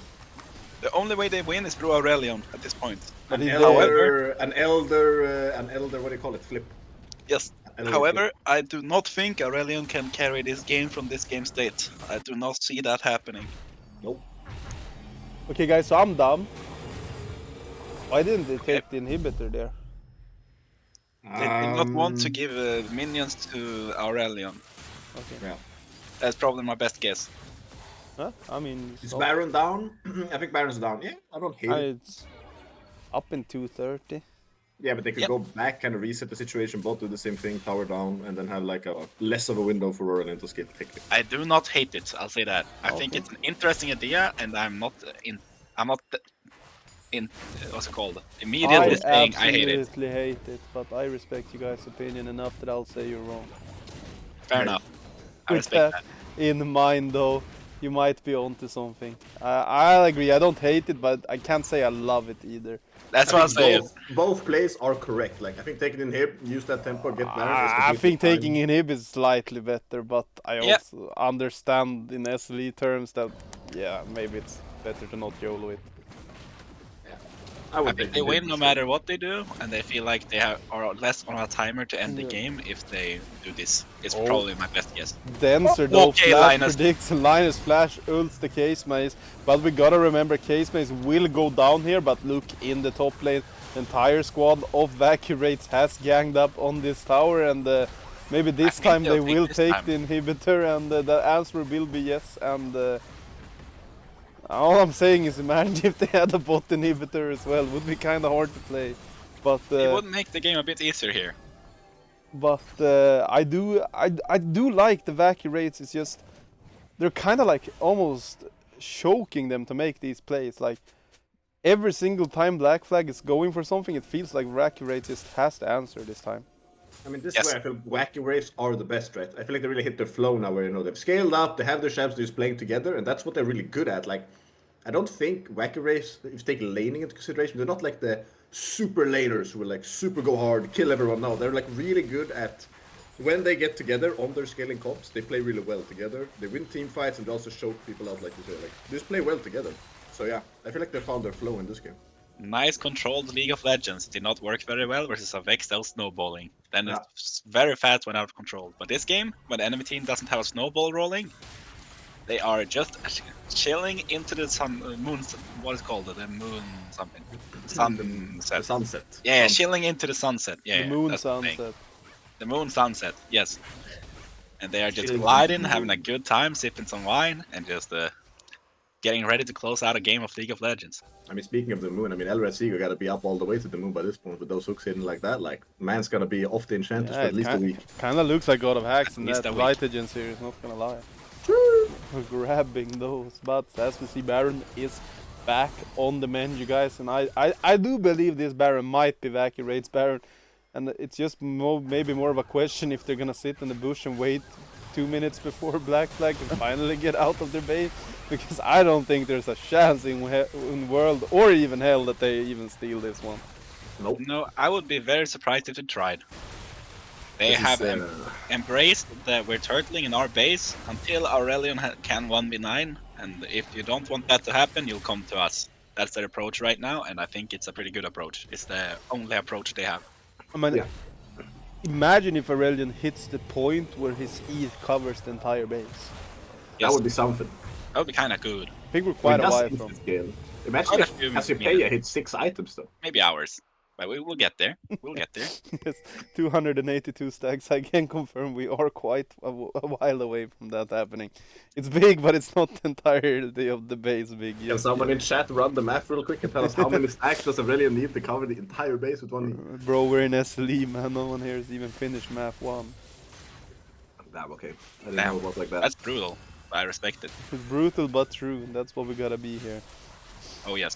The only way they win is through Aurelion at this point. But An he- elder, an elder, what do you call it? Flip. Yes. Elder However, I do not think Aurelion can carry this game from this game state. I do not see that happening. Nope. Okay, guys, so I'm dumb. Why didn't they take the inhibitor there? They did not want to give minions to Aurelion. Okay. Yeah. That's probably my best guess. Huh? I mean, Is so- Baron down? I think Baron's down. Yeah, I don't hate it. it's up in 230. Yeah, but they could Yep. go back, kind of reset the situation, both do the same thing, tower down, and then have like a less of a window for Aurelion to skip pick it. I do not hate it. I'll say that. I think Okay. it's an interesting idea, and I'm not what's it called? Immediately saying I hate it. absolutely hate it, but I respect you guys' opinion enough that I'll say you're wrong. Fair Yeah. enough. I With respect that. in mind, though, you might be onto something. I'll agree. I don't hate it, but I can't say I love it either. That's I what I'm think saying. both plays are correct. Like, I think taking in hip, use that tempo, get Baron. is I completely think fine. taking inhib is slightly better, but I Yeah. also understand in SLE terms that, yeah, maybe it's better to not YOLO it. I I would think take they the win hip no instead. matter what they do, and they feel like they are less on a timer to end the Yeah. game if they do this. It's Oh. probably my best guess. Denser though, Okay, Flash Linus. predicts Linus Flash ults the Case Maze, but we gotta remember Case Maze will go down here, but look in the top lane, the entire squad of Wacky Wraiths has ganged up on this tower, and maybe this think time they'll they take will this take time. the inhibitor, and the answer will be yes, and all I'm saying is imagine if they had a bot inhibitor as well, would be kinda hard to play, but It would make the game a bit easier here. I do like the Wacky Wraiths. It's just they're kind of like almost choking them to make these plays. Like every single time Black Flag is going for something, it feels like Wacky Wraiths just has to answer this time. I mean, this Yes. is where I feel Wacky Wraiths are the best, right? I feel like they really hit their flow now, where they've scaled up, they have their champs, they're just playing together, and that's what they're really good at. Like, I don't think Wacky Wraiths, if you take laning into consideration, they're not like the super laners who will like super go hard, kill everyone. No, they're like really good at when they get together on their scaling comps. They play really well together. They win team fights and they also choke people out, like you say. Like, they just play well together. So yeah, I feel like they found their flow in this game. nice controlled League of Legends did not work very well versus a Vexel snowballing. Then Yeah. it's very fast when out of control. But this game, when the enemy team doesn't have a snowball rolling, they are just chilling into the sun, moon. What is it called? The moon something. Sunset. The sunset. Yeah, Sunset. chilling into the sunset. Yeah, the yeah, moon that's the thing. sunset. The moon sunset. Yes. And they are just Chilling gliding, into the having a moon. good time, sipping some wine, and just getting ready to close out a game of League of Legends. I mean, speaking of the moon, I mean, Elred Seeger got to be up all the way to the moon by this point with those hooks hitting like that. Like, man's gonna be off the enchanters for at least a week. Kind of looks like God of Hacks in At least that a week. Vitagen series, not gonna lie. Grabbing those butts as we see Baron is back on the menu, guys, and I do believe this Baron might be Wacky Wraiths Baron, and it's just maybe more of a question if they're gonna sit in the bush and wait 2 minutes before Black Flag can finally get out of their base, because I don't think there's a chance in world or even hell that they even steal this one. Nope. No, I would be very surprised if they tried. They This is, have embraced that we're turtling in our base until Aurelion can 1v9, and if you don't want that to happen, you'll come to us. That's their approach right now, and I think it's a pretty good approach. It's the only approach they have. I mean, Yeah. imagine if Aurelion hits the point where his E covers the entire base. That Yes, would be something. that would be kind of good. I think we're quite a while from. Imagine Quite a if few Cassiopeia hits 6 items though. Maybe hours, but we will get there. We'll get there. Yes, 282 stacks. I can confirm we are quite a while away from that happening. It's big, but it's not the entirety of the base big. Can Yes, someone in chat run the math real quick and tell us how many stacks does Aurelion need to cover the entire base with one? Bro, we're in SLE, man. No one here has even finished math 1. Damn, okay. I didn't Damn. know it was like that. That's brutal. I respect it. It's brutal but true, and that's what we gotta be here. Oh yes.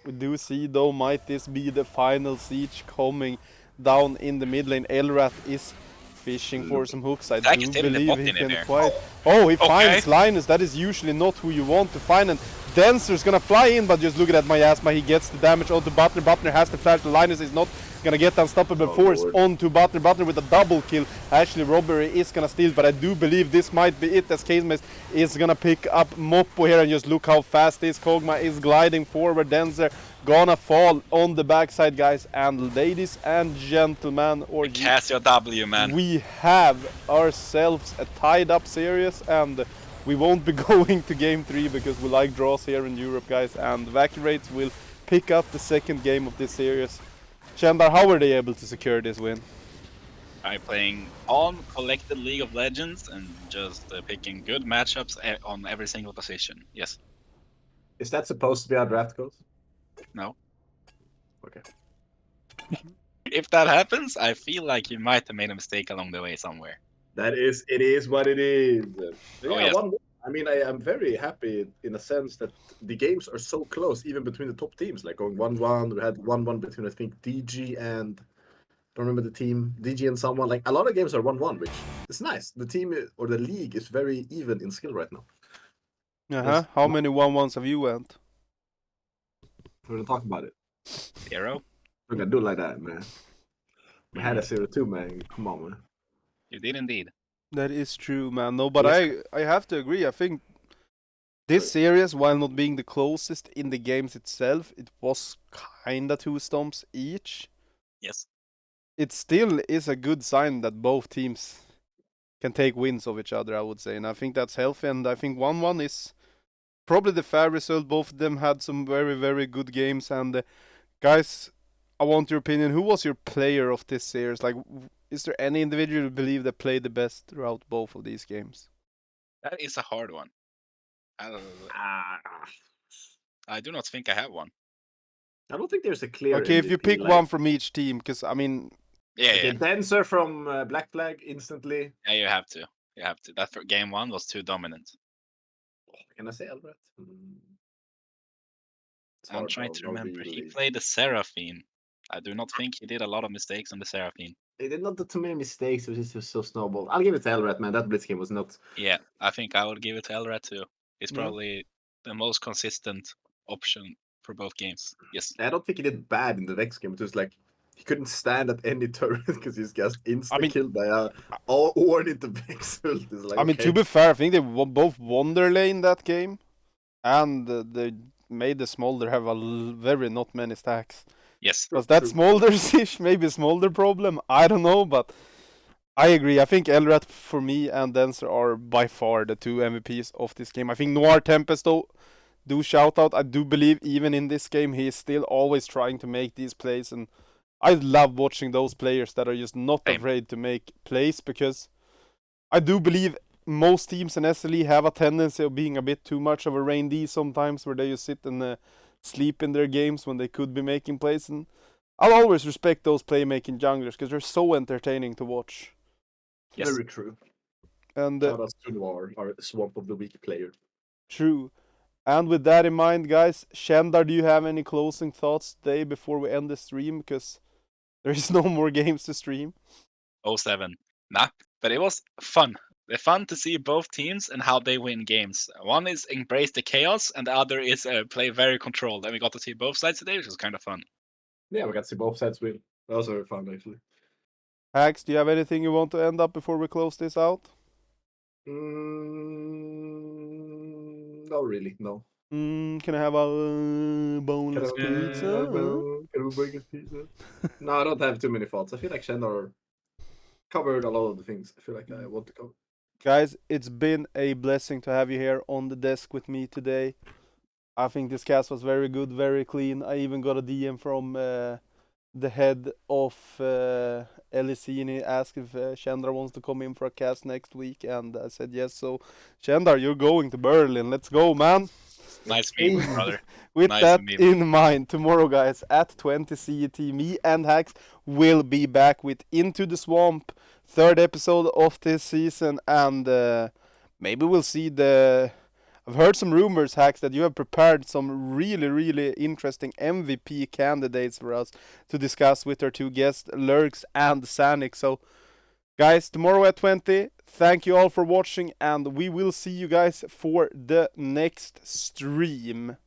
We do see, though, might this be the final siege coming down in the mid lane? Elrath is fishing for some hooks. I Zach do is taking the believe bot he in can there. quite... Oh, he Okay. finds Linus. That is usually not who you want to find. And Dancer's gonna fly in, but just look at that miasma. He gets the damage onto Butler. Butler has the flash. Linus is not gonna get the unstoppable Oh, force Lord. onto Butler. Butler with a double kill. Actually, Robbery is gonna steal, but I do believe this might be it, as Casemace is gonna pick up Moppo here, and just look how fast this Kog'Maw is gliding forward. Dancer gonna fall on the backside, guys, and ladies and gentlemen, or Casio W, man. we have ourselves a tied up series, and we won't be going to game 3 because we like draws here in Europe, guys, and Wacky Wraiths will pick up the second game of this series. Chandar, how were they able to secure this win? By playing on collected League of Legends and just picking good matchups on every single position. Yes. Is that supposed to be our draft code? No. Okay. If that happens, I feel like you might have made a mistake along the way somewhere. It is what it is. Yeah, yes. I mean, I am very happy in a sense that the games are so close, even between the top teams. Like going 1-1, we had 1-1 between, I think, DG and, don't remember the team, DG and someone. Like, a lot of games are 1-1, which is nice. The team or the league is very even in skill right now. Yes. How many 1-1s have you went? We're gonna talk about it. 0. We're gonna do it like that, man. We had a 0-2, man. Come on, man. You did indeed. That is true, man. No, but Yes. I have to agree. I think this series, while not being the closest in the games itself, it was kinda 2 stomps each. Yes. It still is a good sign that both teams can take wins of each other, I would say. And I think that's healthy, and I think 1-1 is probably the fair result. Both of them had some very, very good games. And guys, I want your opinion. Who was your player of this series? Like, is there any individual you believe that played the best throughout both of these games? That is a hard one. I do not think I have one. I don't think there's a clear. Okay, if you MVP, pick like- one from each team, because I mean, Yeah, Okay, yeah. Dancer from Black Flag instantly. Yeah, you have to. You have to. That for game 1 was too dominant. Can I say Albert? It's I'm hard, trying no, to no remember. He really. played the Seraphine. I do not think he did a lot of mistakes on the Seraphine. They did not do too many mistakes. It was just so snowballed. I'll give it to Elrat, man. That blitz game was not. Yeah, I think I would give it to Elrat too. He's Yeah. probably the most consistent option for both games. Yes. I don't think he did bad in the next game. It was like he couldn't stand at any turret because he's just insta killed by a Orn into Vex ult. It's like, I mean, okay. to be fair, I think they both won their lane that game, and made the Smolder have a very not many stacks. Yes. Was that True. Smolder's ish? Maybe Smolder problem? I don't know, but I agree. I think Elrat for me and Denser are by far the two MVPs of this game. I think Noir Tempest though, do shout out. I do believe even in this game he is still always trying to make these plays, and I love watching those players that are just not Same. afraid to make plays, because I do believe most teams in SLE have a tendency of being a bit too much of a rain D sometimes, where they just sit and sleep in their games when they could be making plays. And I'll always respect those playmaking junglers because they're so entertaining to watch. Yes. Very true. And Shout out to Noir, our Swamp of the Week player. true. And with that in mind, guys, Shendar, do you have any closing thoughts today before we end the stream? Because there is no more games to stream. 07. Nah, but it was fun. It's fun to see both teams and how they win games. One is embrace the chaos, and the other is play very controlled. And we got to see both sides today, which was kind of fun. Yeah, we got to see both sides win. That was very fun, actually. Hax, do you have anything you want to end up before we close this out? Not really, no. Can I have a boneless pizza? Can we bring us pizza? No, I don't have too many thoughts. I feel like Shendar covered a lot of the things I feel like I want to cover. Guys, it's been a blessing to have you here on the desk with me today. I think this cast was very good, very clean. I even got a DM from the head of LEC, and he asked if Shendar wants to come in for a cast next week, and I said yes. So, Shendar, you're going to Berlin. Let's go, man. Nice meeting, brother. With Nice that to meet in mind, tomorrow, guys, at 20 CET, me and Hax will be back with Into the Swamp, third episode of this season, and maybe we'll see the... I've heard some rumors, Hax, that you have prepared some really, really interesting MVP candidates for us to discuss with our two guests, Lurks and Sanic. So, guys, tomorrow at 20, thank you all for watching, and we will see you guys for the next stream.